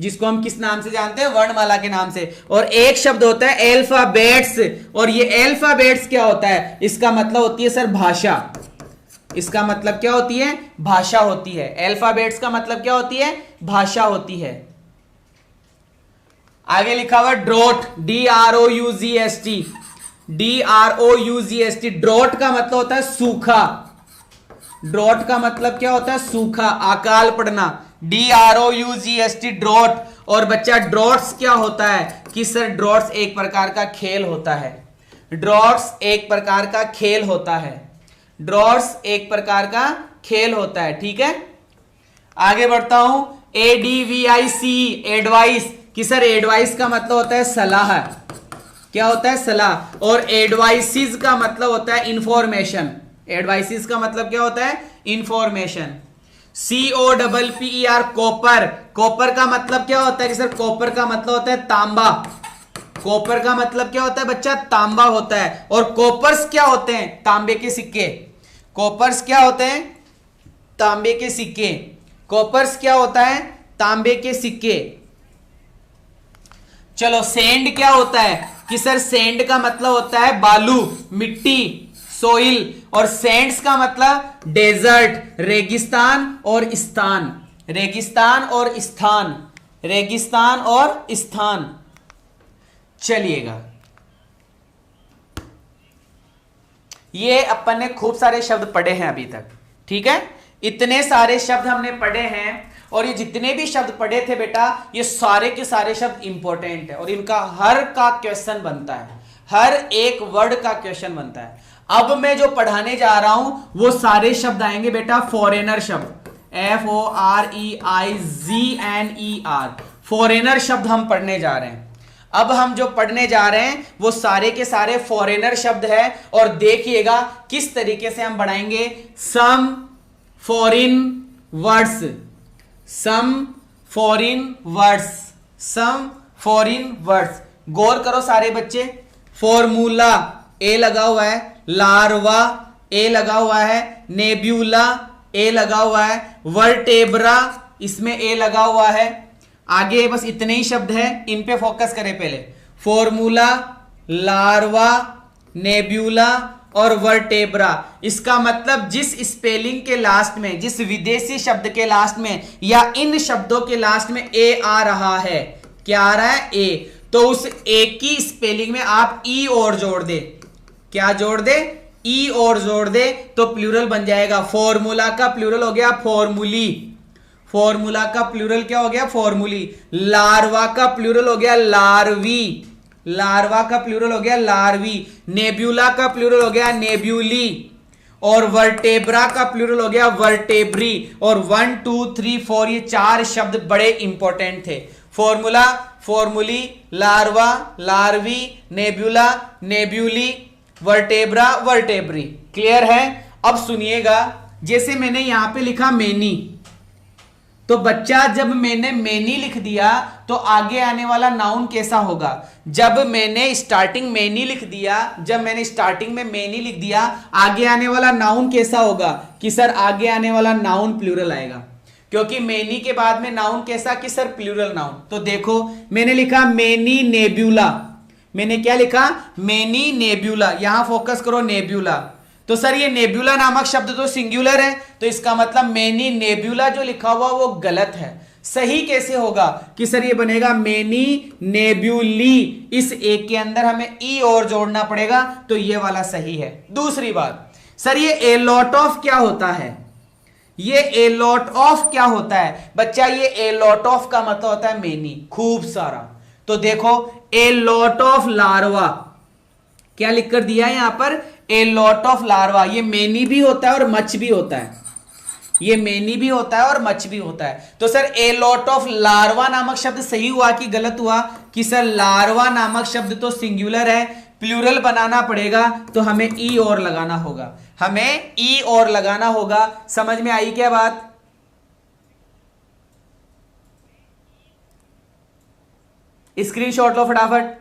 [SPEAKER 1] जिसको हम किस नाम से जानते हैं, वर्णमाला के नाम से। और एक शब्द होता है अल्फाबेट्स, और ये अल्फाबेट्स क्या होता है, इसका मतलब होती है सर भाषा। इसका मतलब क्या होती है, भाषा होती है। अल्फाबेट्स का मतलब क्या होती है, भाषा होती है। आगे लिखा हुआ ड्रॉट, DROUGST, DROUGST। ड्रॉट का मतलब होता है सूखा। ड्रॉट का मतलब क्या होता है, सूखा, अकाल पड़ना। DROUGST, drought. और बच्चा ड्रॉट्स क्या होता है कि सर ड्रॉट्स एक प्रकार का खेल होता है। ड्रॉट्स एक प्रकार का खेल होता है। ड्रॉट्स एक प्रकार का खेल होता है। ठीक है, आगे बढ़ता हूं। ADVIC, एडवाइस, कि सर एडवाइस का मतलब होता है सलाह। क्या होता है, सलाह। और एडवाइसिस का मतलब होता है इंफॉर्मेशन। एडवाइसिस का मतलब क्या होता है, इंफॉर्मेशन। COPPER, copper. कॉपर का मतलब क्या होता है कि सर कॉपर का मतलब होता है तांबा। कॉपर का मतलब क्या होता है बच्चा, तांबा होता है। और कॉपर्स क्या होते हैं, तांबे के सिक्के। कॉपर्स क्या होते हैं, तांबे के सिक्के। कॉपर्स क्या होता है, तांबे के सिक्के। चलो सैंड क्या होता है कि सर सैंड का मतलब होता है बालू, मिट्टी, सोइल। और सैंड्स का मतलब डेजर्ट, रेगिस्तान और स्थान। रेगिस्तान और स्थान, रेगिस्तान और स्थान। चलिएगा, ये अपन ने खूब सारे शब्द पढ़े हैं अभी तक। ठीक है, इतने सारे शब्द हमने पढ़े हैं, और ये जितने भी शब्द पढ़े थे बेटा, ये सारे के सारे शब्द इंपॉर्टेंट है और इनका हर का क्वेश्चन बनता है, हर एक वर्ड का क्वेश्चन बनता है। अब मैं जो पढ़ाने जा रहा हूं वो सारे शब्द आएंगे बेटा फॉरेनर शब्द, FOREIGNER। फॉरेनर शब्द हम पढ़ने जा रहे हैं। अब हम जो पढ़ने जा रहे हैं वो सारे के सारे फॉरेनर शब्द है। और देखिएगा किस तरीके से हम बढ़ाएंगे। Some foreign words, some foreign words, some foreign words. गौर करो सारे बच्चे। फॉर्मूला ए लगा हुआ है, लार्वा ए लगा हुआ है, नेब्यूला ए लगा हुआ है, वर्टेब्रा इसमें ए लगा हुआ है। आगे बस इतने ही शब्द हैं, इन पे फोकस करें पहले। फॉर्मूला, लार्वा, नेब्यूला और वर्टेब्रा। इसका मतलब जिस स्पेलिंग के लास्ट में, जिस विदेशी शब्द के लास्ट में या इन शब्दों के लास्ट में ए आ रहा है, क्या आ रहा है? ए, तो उस ए की स्पेलिंग में आप ई और जोड़ दे। क्या जोड़ दे? ई और जोड़ दे, तो प्लूरल बन जाएगा। फॉर्मूला का प्लूरल हो गया फॉर्मूली। फॉर्मूला का प्लूरल क्या हो गया? फॉर्मूली। लार्वा का प्लूरल हो गया लार्वी। लार्वा का प्लूरल हो गया लार्वी। नेब्यूला का प्लूरल हो गया नेब्यूली। और वर्टेब्रा का प्लूरल हो गया वर्टेब्री। और 1 2 3 4 ये 4 शब्द बड़े इंपॉर्टेंट थे। Formula, formulae, larva, larvae, nebula, nebulae, vertebra, vertebrae. Clear है? अब सुनिएगा, जैसे मैंने यहां पे लिखा मेनी, तो बच्चा जब मैंने मेनी लिख दिया तो आगे आने वाला नाउन कैसा होगा? जब मैंने स्टार्टिंग मेनी लिख दिया, जब मैंने स्टार्टिंग में मेनी लिख दिया, आगे आने वाला नाउन कैसा होगा? कि सर आगे आने वाला नाउन प्लूरल आएगा, क्योंकि मेनी के बाद में नाउन कैसा? कि सर प्लूरल नाउन। तो देखो मैंने लिखा मेनी नेब्यूला। मैंने क्या लिखा? Many nebula. यहां फोकस करो, नेब्यूला। तो सर ये नेब्यूला नामक शब्द तो सिंगुलर है, तो इसका मतलब मेनी नेब्यूला जो लिखा हुआ वो गलत है। सही कैसे होगा? कि सर ये बनेगा मेनी नेब्यूली। इस एक के अंदर हमें ई और जोड़ना पड़ेगा, तो ये वाला सही है। दूसरी बात, सर ये ए लॉट ऑफ क्या होता है? ये ए लॉट ऑफ क्या होता है? बच्चा ये ए लॉट ऑफ का मतलब होता है मेनी, खूब सारा। तो देखो ए लॉट ऑफ लार्वा, क्या लिखकर दिया है यहां पर? A lot of larva. ये मेनी भी होता है और मच भी होता है। ये मेनी भी होता है और मच भी होता है। तो sir a lot of larva नामक शब्द सही हुआ कि गलत हुआ? कि सर लार्वा नामक शब्द तो सिंगुलर है, प्लूरल बनाना पड़ेगा, तो हमें ई और लगाना होगा। हमें ई और लगाना होगा। समझ में आई क्या बात? स्क्रीनशॉट लो फटाफट।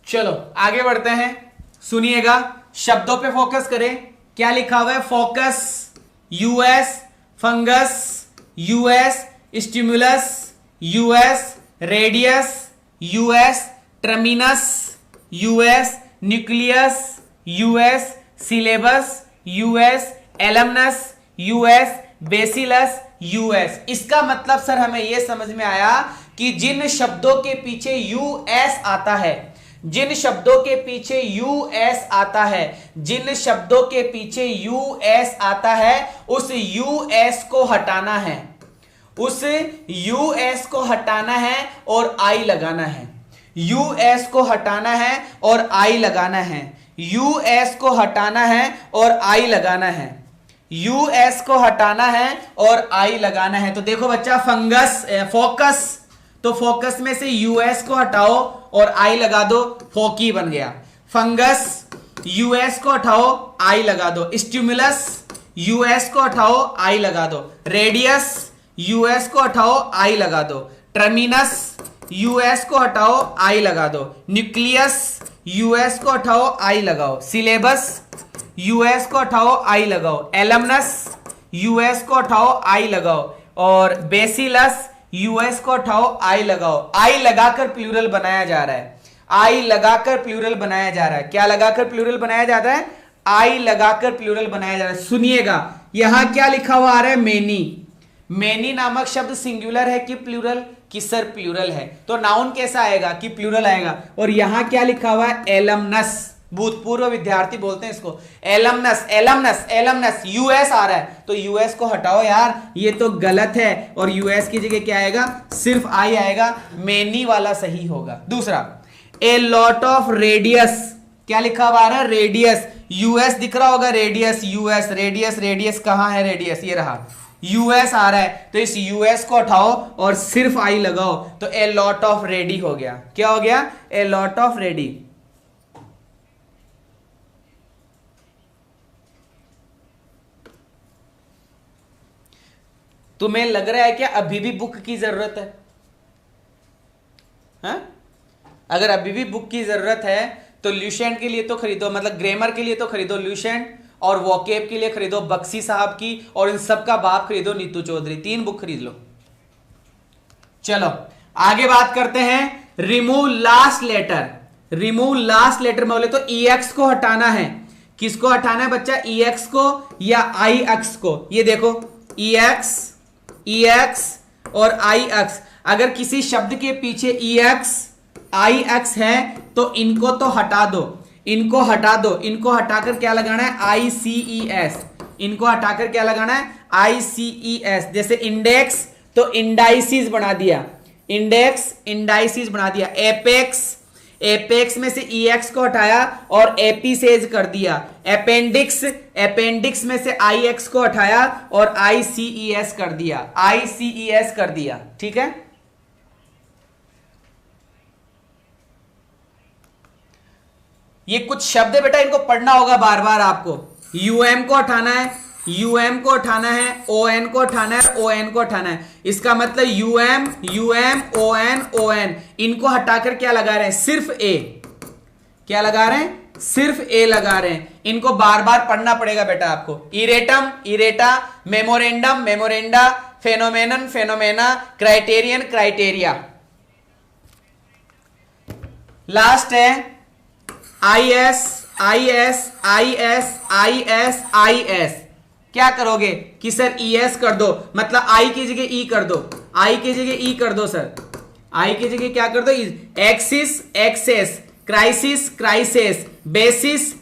[SPEAKER 1] चलो आगे बढ़ते हैं, सुनिएगा, शब्दों पे फोकस करें। क्या लिखा हुआ है? Focus, US, fungus, US, stimulus, US, radius, US, terminus, US, nucleus, US, syllabus, US, alumnus, US, bacillus, US. इसका मतलब सर हमें यह समझ में आया कि जिन शब्दों के पीछे यूएस आता है, जिन शब्दों के पीछे यूएस आता है, जिन शब्दों के पीछे यूएस आता है, उस यूएस को हटाना है। उस यूएस को हटाना है और आई लगाना है। यूएस को हटाना है और आई लगाना है। यूएस को हटाना है और आई लगाना है। यूएस को हटाना है और आई लगाना है। तो देखो बच्चा, फंगस, फोकस, तो फोकस में से यूएस को हटाओ और आई लगा दो, फोकी बन गया। फंगस, यूएस को हटाओ, आई लगा दो। स्टिमुलस, यूएस को हटाओ, आई लगा दो। रेडियस, यूएस को हटाओ, आई लगा दो। टर्मिनस, यूएस को हटाओ, आई लगा दो। न्यूक्लियस, यूएस को हटाओ, आई लगाओ। सिलेबस, यूएस को हटाओ, आई लगाओ। एलमनस, यूएस को हटाओ, आई लगाओ। और बेसिलस, यूएस को हटाओ, आई लगाओ। आई लगाकर प्लूरल बनाया जा रहा है। आई लगाकर प्लूरल बनाया जा रहा है। क्या लगाकर प्लूरल बनाया जाता है? आई लगाकर प्लूरल बनाया जा रहा है। सुनिएगा, यहां क्या लिखा हुआ आ रहा है? मेनी। मेनी नामक शब्द सिंगुलर है कि प्लूरल? कि सर प्लूरल है। तो नाउन कैसा आएगा? कि प्लूरल आएगा। और यहां क्या लिखा हुआ है? एलमनस। भूतपूर्व विद्यार्थी बोलते हैं इसको एलमनस। एलमनस, एलमनस, यूएस आ रहा है, तो यूएस को हटाओ यार, ये तो गलत है। और यूएस की जगह क्या आएगा? सिर्फ आई आएगा। मेनी वाला सही होगा। दूसरा, ए लॉट ऑफ रेडियस। क्या लिखा हुआ आ रहा है? रेडियस। यूएस दिख रहा होगा, रेडियस, यूएस, रेडियस, रेडियस कहां है? रेडियस, ये रहा। यूएस आ रहा है, तो इस यूएस को हटाओ और सिर्फ आई लगाओ, तो ए लॉट ऑफ रेडी हो गया। क्या हो गया? A lot of ready. तुम्हें लग रहा है क्या अभी भी बुक की जरूरत है? हाँ? अगर अभी भी बुक की जरूरत है तो ल्यूसेंट के लिए तो खरीदो, मतलब ग्रामर के लिए तो खरीदो ल्यूसेंट, और वोकेब के लिए खरीदो बक्सी साहब की, और इन सब का बाप खरीदो नीतू चौधरी, 3 बुक खरीद लो। चलो आगे बात करते हैं, remove last letter. Remove last letter में बोले तो EX को हटाना है। किसको हटाना है बच्चा? EX को या IX को? ये देखो EX और IX, अगर किसी शब्द के पीछे EX IX है तो इनको तो हटा दो, इनको हटा दो। इनको हटाकर क्या लगाना है? ICES। इनको हटाकर क्या लगाना है? ICES। जैसे इंडेक्स तो इंडाइसिस बना दिया, इंडेक्स इंडाइसिस बना दिया। एपेक्स में से EX को हटाया और एपिसेज कर दिया। अपेंडिक्स में से IX को हटाया और ICES कर दिया, ICES कर दिया। ठीक है, ये कुछ शब्द है बेटा, इनको पढ़ना होगा बार बार आपको। UM को हटाना है, UM को हटाना है, ON को हटाना है, ON को हटाना है। इसका मतलब UM ON, इनको हटाकर क्या लगा रहे हैं? सिर्फ A। क्या लगा रहे हैं? सिर्फ A लगा रहे हैं। इनको बार बार पढ़ना पड़ेगा बेटा आपको। Erratum errata, memoranda, phenomena, criteria. Last है IS। क्या करोगे कि सर ES कर दो, मतलब I की जगह E कर दो, I की जगह E कर दो सर, I की जगह क्या कर दो? एक्सेस, क्राइसिस, बेसिस,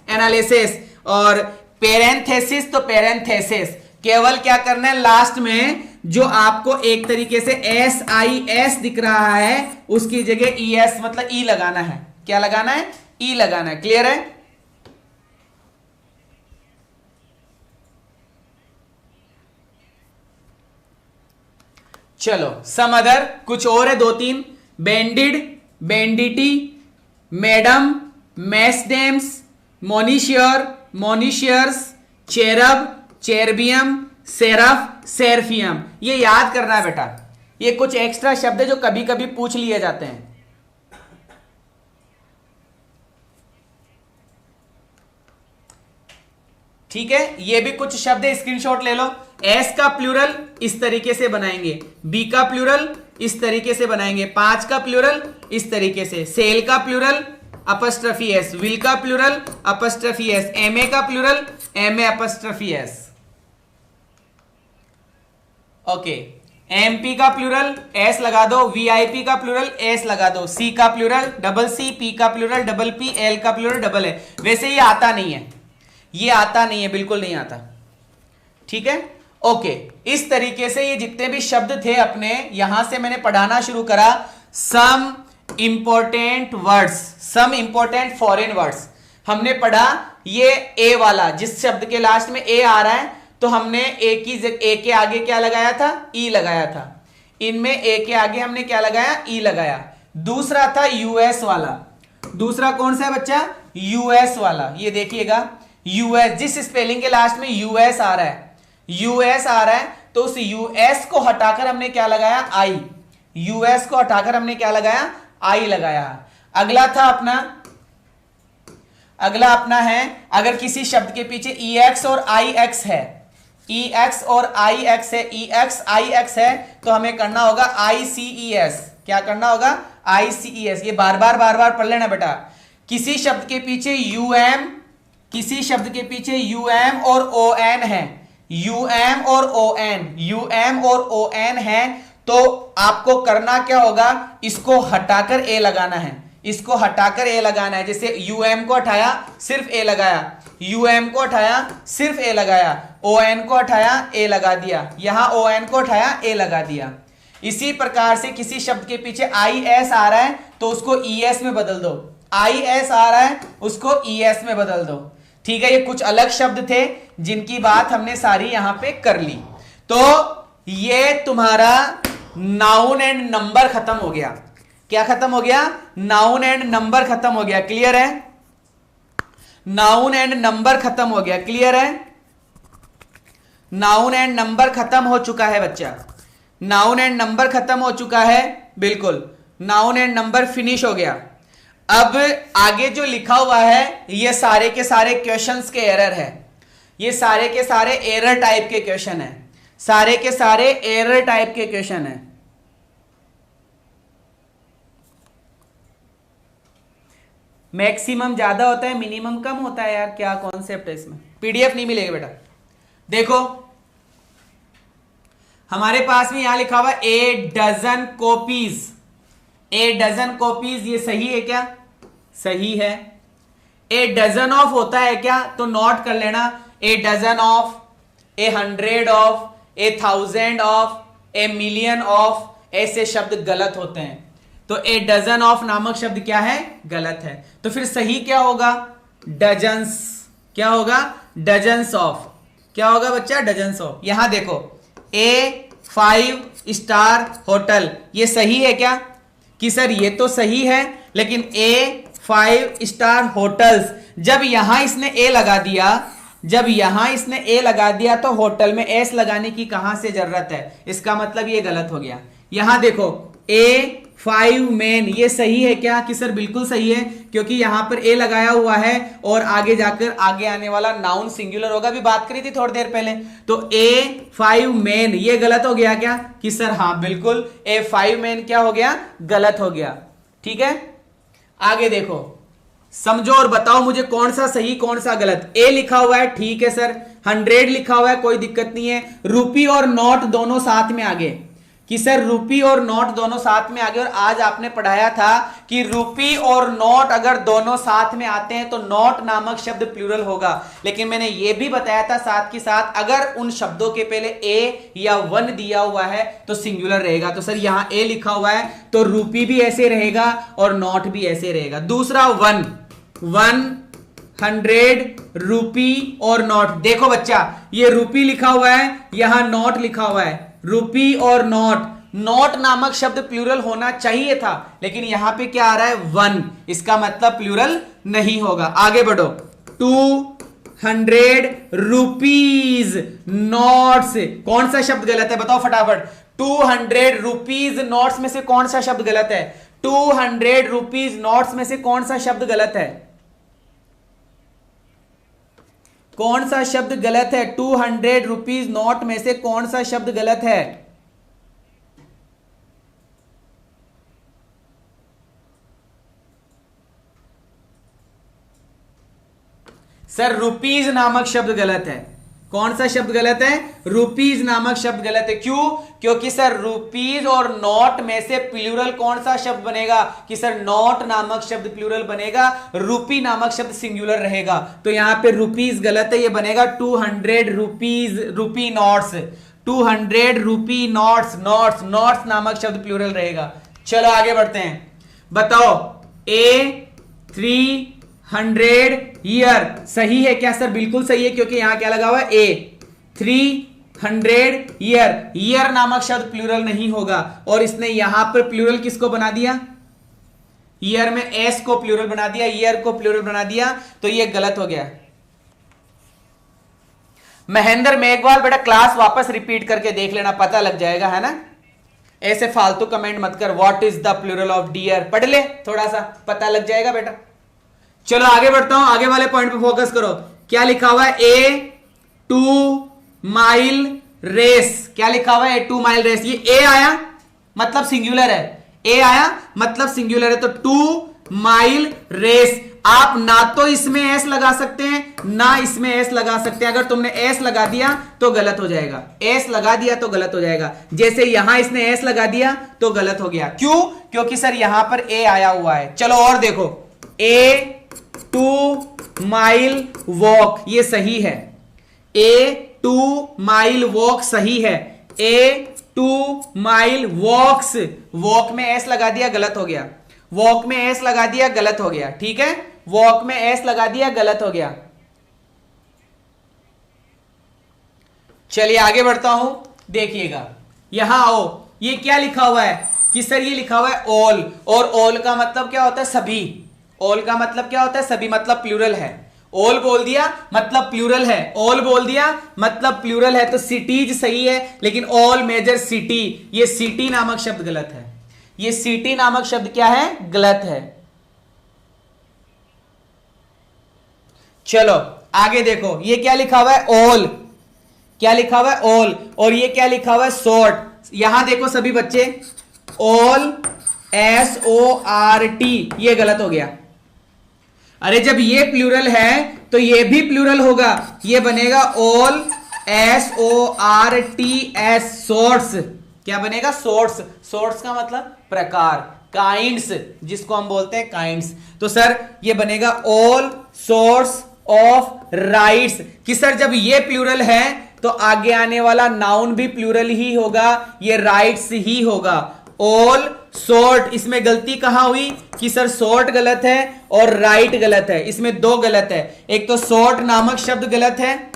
[SPEAKER 1] एनालिसिस और पेरेंथेसिस तो पेरेंथेसिस। केवल क्या करना है? लास्ट में जो आपको एक तरीके से SIS दिख रहा है उसकी जगह ES मतलब E लगाना है। क्या लगाना है? E लगाना है। क्लियर है? चलो सम अदर, कुछ और है 2-3। Bandit, banditti, madam, mesdames, messieurs, cherub, cherubim, seraph, seraphim. ये याद करना है बेटा, ये कुछ एक्स्ट्रा शब्द है जो कभी कभी पूछ लिए जाते हैं। ठीक है, ये भी कुछ शब्द है, स्क्रीनशॉट ले लो। एस का प्लूरल इस तरीके से बनाएंगे, बी का प्लूरल इस तरीके से बनाएंगे, 5 का प्लूरल इस तरीके से, सेल का प्लूरल अपस्ट्रफी एस, विल का प्लूरल अपस्ट्रफी एस, एमए का plural MA apostrophe S. Okay, MP का प्लूरल एस लगा दो, वीआईपी का प्लूरल एस लगा दो, सी का प्लूरल डबल सी, पी का प्लूरल डबल पी, एल का प्लूरल डबल है। वैसे ये आता नहीं है, ये आता नहीं है, बिल्कुल नहीं आता। ठीक है, ओके। इस तरीके से ये जितने भी शब्द थे अपने, यहां से मैंने पढ़ाना शुरू करा। Some important words, some important foreign words हमने पढ़ा। ये ए वाला, जिस शब्द के लास्ट में ए आ रहा है, तो हमने ए के आगे क्या लगाया था? ई लगाया था। इनमें ए के आगे हमने क्या लगाया? ई लगाया। दूसरा था यूएस वाला। दूसरा कौन सा है बच्चा? यूएस वाला। ये देखिएगा, यूएस, जिस स्पेलिंग के लास्ट में यूएस आ रहा है, यूएस आ रहा है, तो उस यूएस को हटाकर हमने क्या लगाया? आई। यूएस को हटाकर हमने क्या लगाया? आई लगाया। अगला था अपना, अगला अपना है, अगर किसी शब्द के पीछे EX और IX है, EX और IX है, EX IX है, तो हमें करना होगा ICES। क्या करना होगा? ICES। ये बार बार पढ़ लेना बेटा। किसी शब्द के पीछे UM, किसी शब्द के पीछे UM और ON है, UM और ON, UM और ON है, तो आपको करना क्या होगा? इसको हटाकर A लगाना है, इसको हटाकर A लगाना है। जैसे UM को हटाया, सिर्फ A लगाया, UM को हटाया, सिर्फ A लगाया, ON को हटाया, A लगा दिया, यहां ON को हटाया, A लगा दिया। इसी प्रकार से किसी शब्द के पीछे IS आ रहा है, तो उसको ES में बदल दो, IS आ रहा है, उसको ES में बदल दो। ठीक है, ये कुछ अलग शब्द थे जिनकी बात हमने सारी यहां पे कर ली। तो ये तुम्हारा नाउन एंड नंबर खत्म हो गया। क्या खत्म हो गया? नाउन एंड नंबर खत्म हो गया। क्लियर है? नाउन एंड नंबर खत्म हो गया। क्लियर है? नाउन एंड नंबर खत्म हो चुका है बच्चा, नाउन एंड नंबर खत्म हो चुका है, बिल्कुल नाउन एंड नंबर फिनिश हो गया। अब आगे जो लिखा हुआ है ये सारे के सारे क्वेश्चंस के एरर है, ये सारे के सारे एरर टाइप के क्वेश्चन है, सारे के सारे एरर टाइप के क्वेश्चन है। मैक्सिमम ज्यादा होता है, मिनिमम कम होता है यार, क्या कॉन्सेप्ट है इसमें? पीडीएफ नहीं मिलेगा बेटा। देखो हमारे पास में यहां लिखा हुआ a dozen copies, a dozen copies, ये सही है क्या? सही है। ए डजन ऑफ होता है क्या? तो नोट कर लेना, a dozen of, a 100 of, a 1000 of, a million of, ऐसे शब्द गलत होते हैं। तो ए डजन ऑफ नामक शब्द क्या है? गलत है। तो फिर सही क्या होगा? डजन्स। क्या होगा? Dozens of. क्या होगा बच्चा? Dozens of. यहां देखो ए 5 स्टार होटल, ये सही है क्या? कि सर ये तो सही है, लेकिन ए 5 स्टार होटल्स, जब यहां इसने ए लगा दिया, जब यहां इसने ए लगा दिया तो होटल में एस लगाने की कहां से जरूरत है? इसका मतलब ये गलत हो गया। यहां देखो ए 5 मेन, ये सही है क्या? कि सर बिल्कुल सही है, क्योंकि यहां पर ए लगाया हुआ है और आगे जाकर आगे आने वाला नाउन सिंगुलर होगा, भी बात करी थी थोड़ी देर पहले। तो ए 5 मेन ये गलत हो गया क्या? कि सर हाँ बिल्कुल, ए 5 मेन क्या हो गया? गलत हो गया। ठीक है, आगे देखो, समझो और बताओ मुझे कौन सा सही कौन सा गलत। ए लिखा हुआ है, ठीक है सर। 100 लिखा हुआ है, कोई दिक्कत नहीं है। रूपी और नोट दोनों साथ में आगे, कि सर रूपी और नोट दोनों साथ में आगे। और आज आपने पढ़ाया था कि रूपी और नोट अगर दोनों साथ में आते हैं तो नोट नामक शब्द प्लूरल होगा। लेकिन मैंने यह भी बताया था साथ के साथ, अगर उन शब्दों के पहले ए या वन दिया हुआ है तो सिंगुलर रहेगा। तो सर यहां ए लिखा हुआ है तो रूपी भी ऐसे रहेगा और नोट भी ऐसे रहेगा। दूसरा 100 रूपी और नोट, देखो बच्चा ये रूपी लिखा हुआ है, यहां नोट लिखा हुआ है। रूपी और नोट, नोट नामक शब्द प्लूरल होना चाहिए था, लेकिन यहां पे क्या आ रहा है? 1, इसका मतलब प्लूरल नहीं होगा। आगे बढ़ो, 200 रुपीज नोट्स, कौन सा शब्द गलत है? बताओ फटाफट। 200 रुपीज नोट्स में से कौन सा शब्द गलत है? 200 रुपीज नोट्स में से कौन सा शब्द गलत है? कौन सा शब्द गलत है? 200 रुपीज नोट में से कौन सा शब्द गलत है? सर रुपीज नामक शब्द गलत है। कौन सा शब्द गलत है? रुपीज नामक शब्द गलत है। क्यों? क्योंकि सर रुपीज और नोट में से प्लूरल कौन सा शब्द बनेगा? कि सर नोट नामक शब्द प्लूरल बनेगा, रूपी नामक शब्द सिंगुलर रहेगा। तो यहां पे रुपीज गलत है, ये बनेगा 200 रुपीज, रूपी नोट्स, 200 रूपी नोट्स, नोट्स, नोट्स नामक शब्द प्लूरल रहेगा। चलो आगे बढ़ते हैं, बताओ ए 300 ईयर सही है क्या? सर बिल्कुल सही है, क्योंकि यहां क्या लगा हुआ है? ए 300 ईयर, ईयर नामक शब्द प्लूरल नहीं होगा। और इसने यहां पर प्लूरल किसको बना दिया? ईयर में एस को प्लूरल बना दिया, ईयर को प्लूरल बना दिया, तो ये गलत हो गया। महेंद्र मेघवाल बेटा क्लास वापस रिपीट करके देख लेना, पता लग जाएगा, है ना? ऐसे फालतू कमेंट मत कर। What is the plural of dear, पढ़ ले, थोड़ा सा पता लग जाएगा बेटा। चलो आगे बढ़ता हूं, आगे वाले पॉइंट पे फोकस करो। क्या लिखा हुआ है? ए 2 माइल रेस, क्या लिखा हुआ है? ए 2 माइल रेस, ये ए आया मतलब सिंगुलर है, ए आया मतलब सिंगुलर है, तो 2 माइल रेस। आप ना तो इसमें एस लगा सकते हैं ना इसमें एस लगा सकते हैं। अगर तुमने एस लगा दिया तो गलत हो जाएगा, एस लगा दिया तो गलत हो जाएगा। जैसे यहां इसने एस लगा दिया तो गलत हो गया। क्यों? क्योंकि सर यहां पर ए आया हुआ है। चलो और देखो, ए 2 माइल वॉक, ये सही है। ए 2 माइल वॉक सही है। ए 2 माइल वॉक्स, वॉक में एस लगा दिया गलत हो गया, वॉक में एस लगा दिया गलत हो गया। ठीक है, वॉक में एस लगा दिया गलत हो गया। चलिए आगे बढ़ता हूं, देखिएगा यहां आओ, ये क्या लिखा हुआ है? कि सर ये लिखा हुआ है ऑल, और ऑल का मतलब क्या होता है? सभी। ऑल का मतलब क्या होता है? सभी, मतलब प्लूरल है। ऑल बोल दिया मतलब प्लूरल है, ऑल बोल दिया मतलब प्लूरल है। तो सिटीज सही है, लेकिन ऑल मेजर सिटी, ये सिटी नामक शब्द गलत है। ये सिटी नामक शब्द क्या है? गलत है। चलो आगे देखो, ये क्या लिखा हुआ है, ऑल, क्या लिखा हुआ है, ऑल, और ये क्या लिखा हुआ है, सॉर्ट। यहां देखो सभी बच्चे, ऑल SORT, ये गलत हो गया। अरे जब ये प्लूरल है तो ये भी प्लूरल होगा, ये बनेगा ऑल SORTS, सोर्ट्स। क्या बनेगा, सोर्ट्स। सोर्ट्स का मतलब प्रकार, काइंड्स, जिसको हम बोलते हैं काइंड्स। तो सर ये बनेगा ऑल सोर्स ऑफ राइट्स, कि सर जब ये प्लूरल है तो आगे आने वाला नाउन भी प्लूरल ही होगा, ये राइट्स ही होगा। ऑल सॉर्ट, इसमें गलती कहां हुई कि सर सॉर्ट गलत है और राइट गलत है, इसमें दो गलत है। एक तो सॉर्ट नामक शब्द गलत है,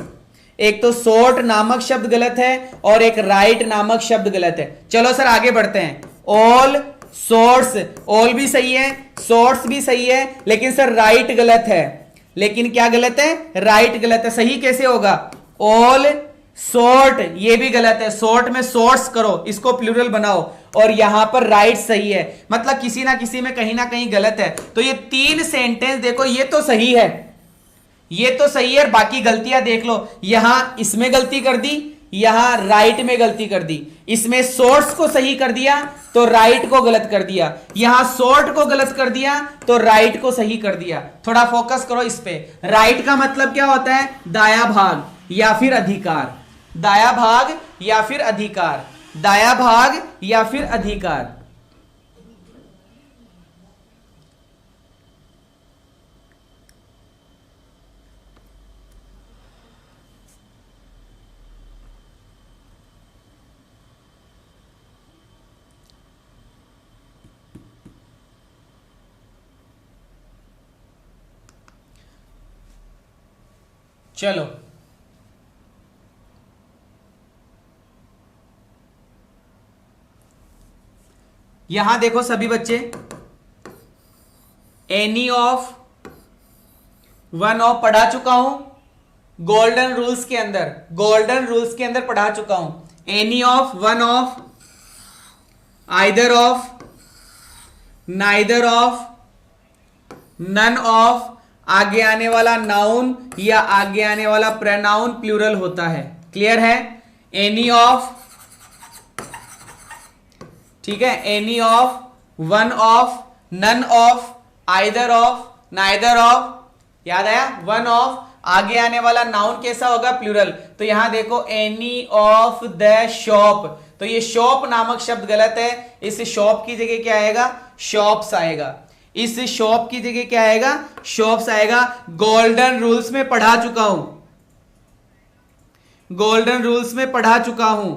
[SPEAKER 1] एक तो सॉर्ट नामक शब्द गलत है, और एक राइट नामक शब्द गलत है। चलो सर आगे बढ़ते हैं। ऑल सोर्ट्स, ऑल भी सही है, सोर्ट्स भी सही है, लेकिन सर राइट गलत है। लेकिन क्या गलत है, राइट गलत है। सही कैसे होगा, ऑल सॉर्ट, ये भी गलत है। सॉर्ट में सोर्ट्स करो, इसको प्लूरल बनाओ, और यहां पर राइट सही है। मतलब किसी ना किसी में कहीं ना कहीं गलत है। तो ये तीन सेंटेंस देखो, ये तो सही है, ये तो सही है, बाकी गलतियां देख लो। यहां इसमें गलती कर दी, यहां राइट में गलती कर दी। इसमें सोर्स को सही कर दिया तो राइट को गलत कर दिया, यहां सॉर्ट को गलत कर दिया तो राइट को सही कर दिया। थोड़ा फोकस करो इस पे। राइट का मतलब क्या होता है, दाया भाग या फिर अधिकार, दाया भाग या फिर अधिकार, दाया भाग या फिर अधिकार। चलो यहां देखो सभी बच्चे, एनी ऑफ, वन ऑफ पढ़ा चुका हूं गोल्डन रूल्स के अंदर, गोल्डन रूल्स के अंदर पढ़ा चुका हूं। Any of, one of, either of, neither of, none of, आगे आने वाला नाउन या आगे आने वाला प्रोनाउन प्लूरल होता है। क्लियर है, एनी ऑफ, ठीक है, any of, one of, none of, either of, neither of, याद आया, वन ऑफ, आगे आने वाला नाउन कैसा होगा, प्लूरल। तो यहां देखो एनी ऑफ द शॉप, तो ये शॉप नामक शब्द गलत है। इस शॉप की जगह क्या आएगा, शॉप्स आएगा। इस शॉप की जगह क्या आएगा, शॉप्स आएगा। गोल्डन रूल्स में पढ़ा चुका हूं, गोल्डन रूल्स में पढ़ा चुका हूं।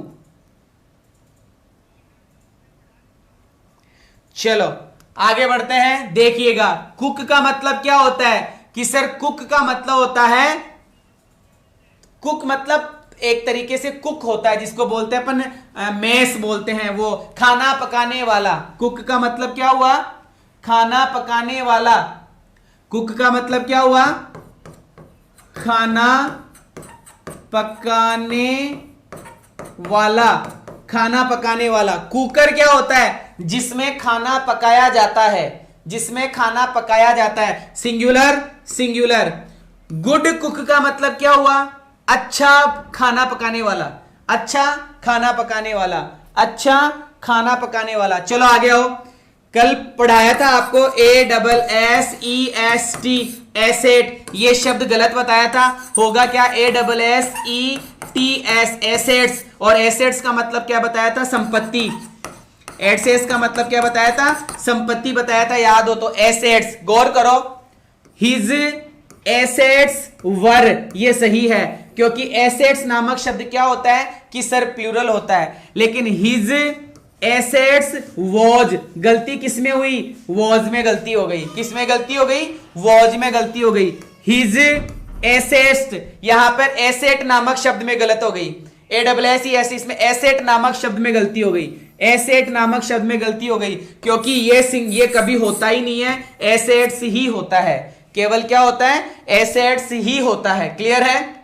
[SPEAKER 1] चलो आगे बढ़ते हैं, देखिएगा कुक का मतलब क्या होता है, कि सर कुक का मतलब होता है, कुक मतलब एक तरीके से कुक होता है, जिसको बोलते हैं अपन मेस बोलते हैं, वो खाना पकाने वाला। कुक का मतलब क्या हुआ, खाना पकाने वाला। कुक का मतलब क्या हुआ, खाना पकाने वाला, खाना पकाने वाला। कुकर क्या होता है, जिसमें खाना पकाया जाता है, जिसमें खाना पकाया जाता है, सिंगुलर, सिंगुलर। गुड कुक का मतलब क्या हुआ, अच्छा खाना पकाने वाला, अच्छा खाना पकाने वाला, अच्छा खाना पकाने वाला। चलो आगे आओ, कल पढ़ाया था आपको ASSEST, एसेट, ये शब्द गलत बताया था, होगा क्या ASSETS, एसेट्स। और एसेट्स का मतलब क्या बताया था, संपत्ति। एसेट्स का मतलब क्या बताया था, संपत्ति बताया था, याद हो तो। एसेट्स, गौर करो, हिज एसेट्स वर, ये सही है, क्योंकि एसेट्स नामक शब्द क्या होता है कि सर प्लूरल होता है। लेकिन हिज एसेट्स वॉज, गलती किसमें हुई, वॉज में गलती हो गई। किसमें गलती हो गई, वॉज में गलती हो गई। हिज एसेट्स, यहां पर एसेट नामक शब्द में गलत हो गई। ASSES, इसमें एसेट नामक शब्द में गलती हो गई, एसेट नामक शब्द में गलती हो गई, क्योंकि ये कभी होता ही नहीं है, एसेट्स ही होता है। केवल क्या होता है, एसेट्स ही होता है। क्लियर है।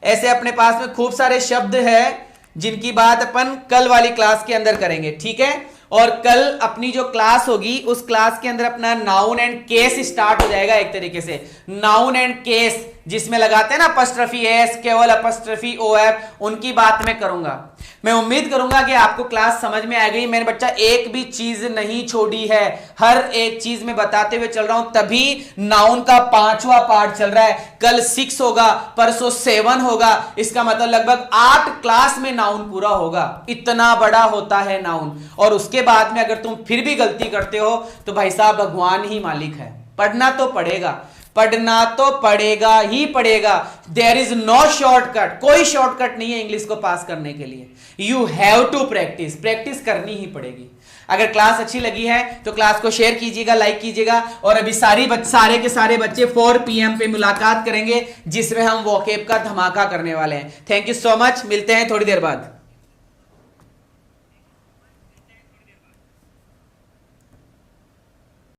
[SPEAKER 1] ऐसे अपने पास में खूब सारे शब्द हैं जिनकी बात अपन कल वाली क्लास के अंदर करेंगे, ठीक है। और कल अपनी जो क्लास होगी उस क्लास के अंदर अपना नाउन एंड केस स्टार्ट हो जाएगा एक तरीके से। नाउन एंड केस जिसमें लगाते हैं ना अपस्ट्रफी एस, केवल अपस्ट्रफी ओ एफ, उनकी बात मैं करूंगा। मैं उम्मीद करूंगा कि आपको क्लास समझ में आ गई। मैंने बच्चा एक भी चीज नहीं छोड़ी है, हर एक चीज में बताते हुए चल रहा हूं, तभी नाउन का 5वां पार्ट चल रहा है। कल 6 होगा, परसों 7 होगा, इसका मतलब लगभग 8 क्लास में नाउन पूरा होगा। इतना बड़ा होता है नाउन। और उसके बाद में अगर तुम फिर भी गलती करते हो तो भाई साहब भगवान ही मालिक है। पढ़ना तो पड़ेगा, पढ़ना तो पड़ेगा ही पड़ेगा। देयर इज नो शॉर्टकट, कोई शॉर्टकट नहीं है इंग्लिश को पास करने के लिए। You have to practise, practice करनी ही पड़ेगी। अगर क्लास अच्छी लगी है तो क्लास को शेयर कीजिएगा, लाइक कीजिएगा। और अभी सारे के सारे बच्चे 4 PM पे मुलाकात करेंगे जिसमें हम वोकैब का धमाका करने वाले हैं। थैंक यू सो मच, मिलते हैं थोड़ी देर बाद।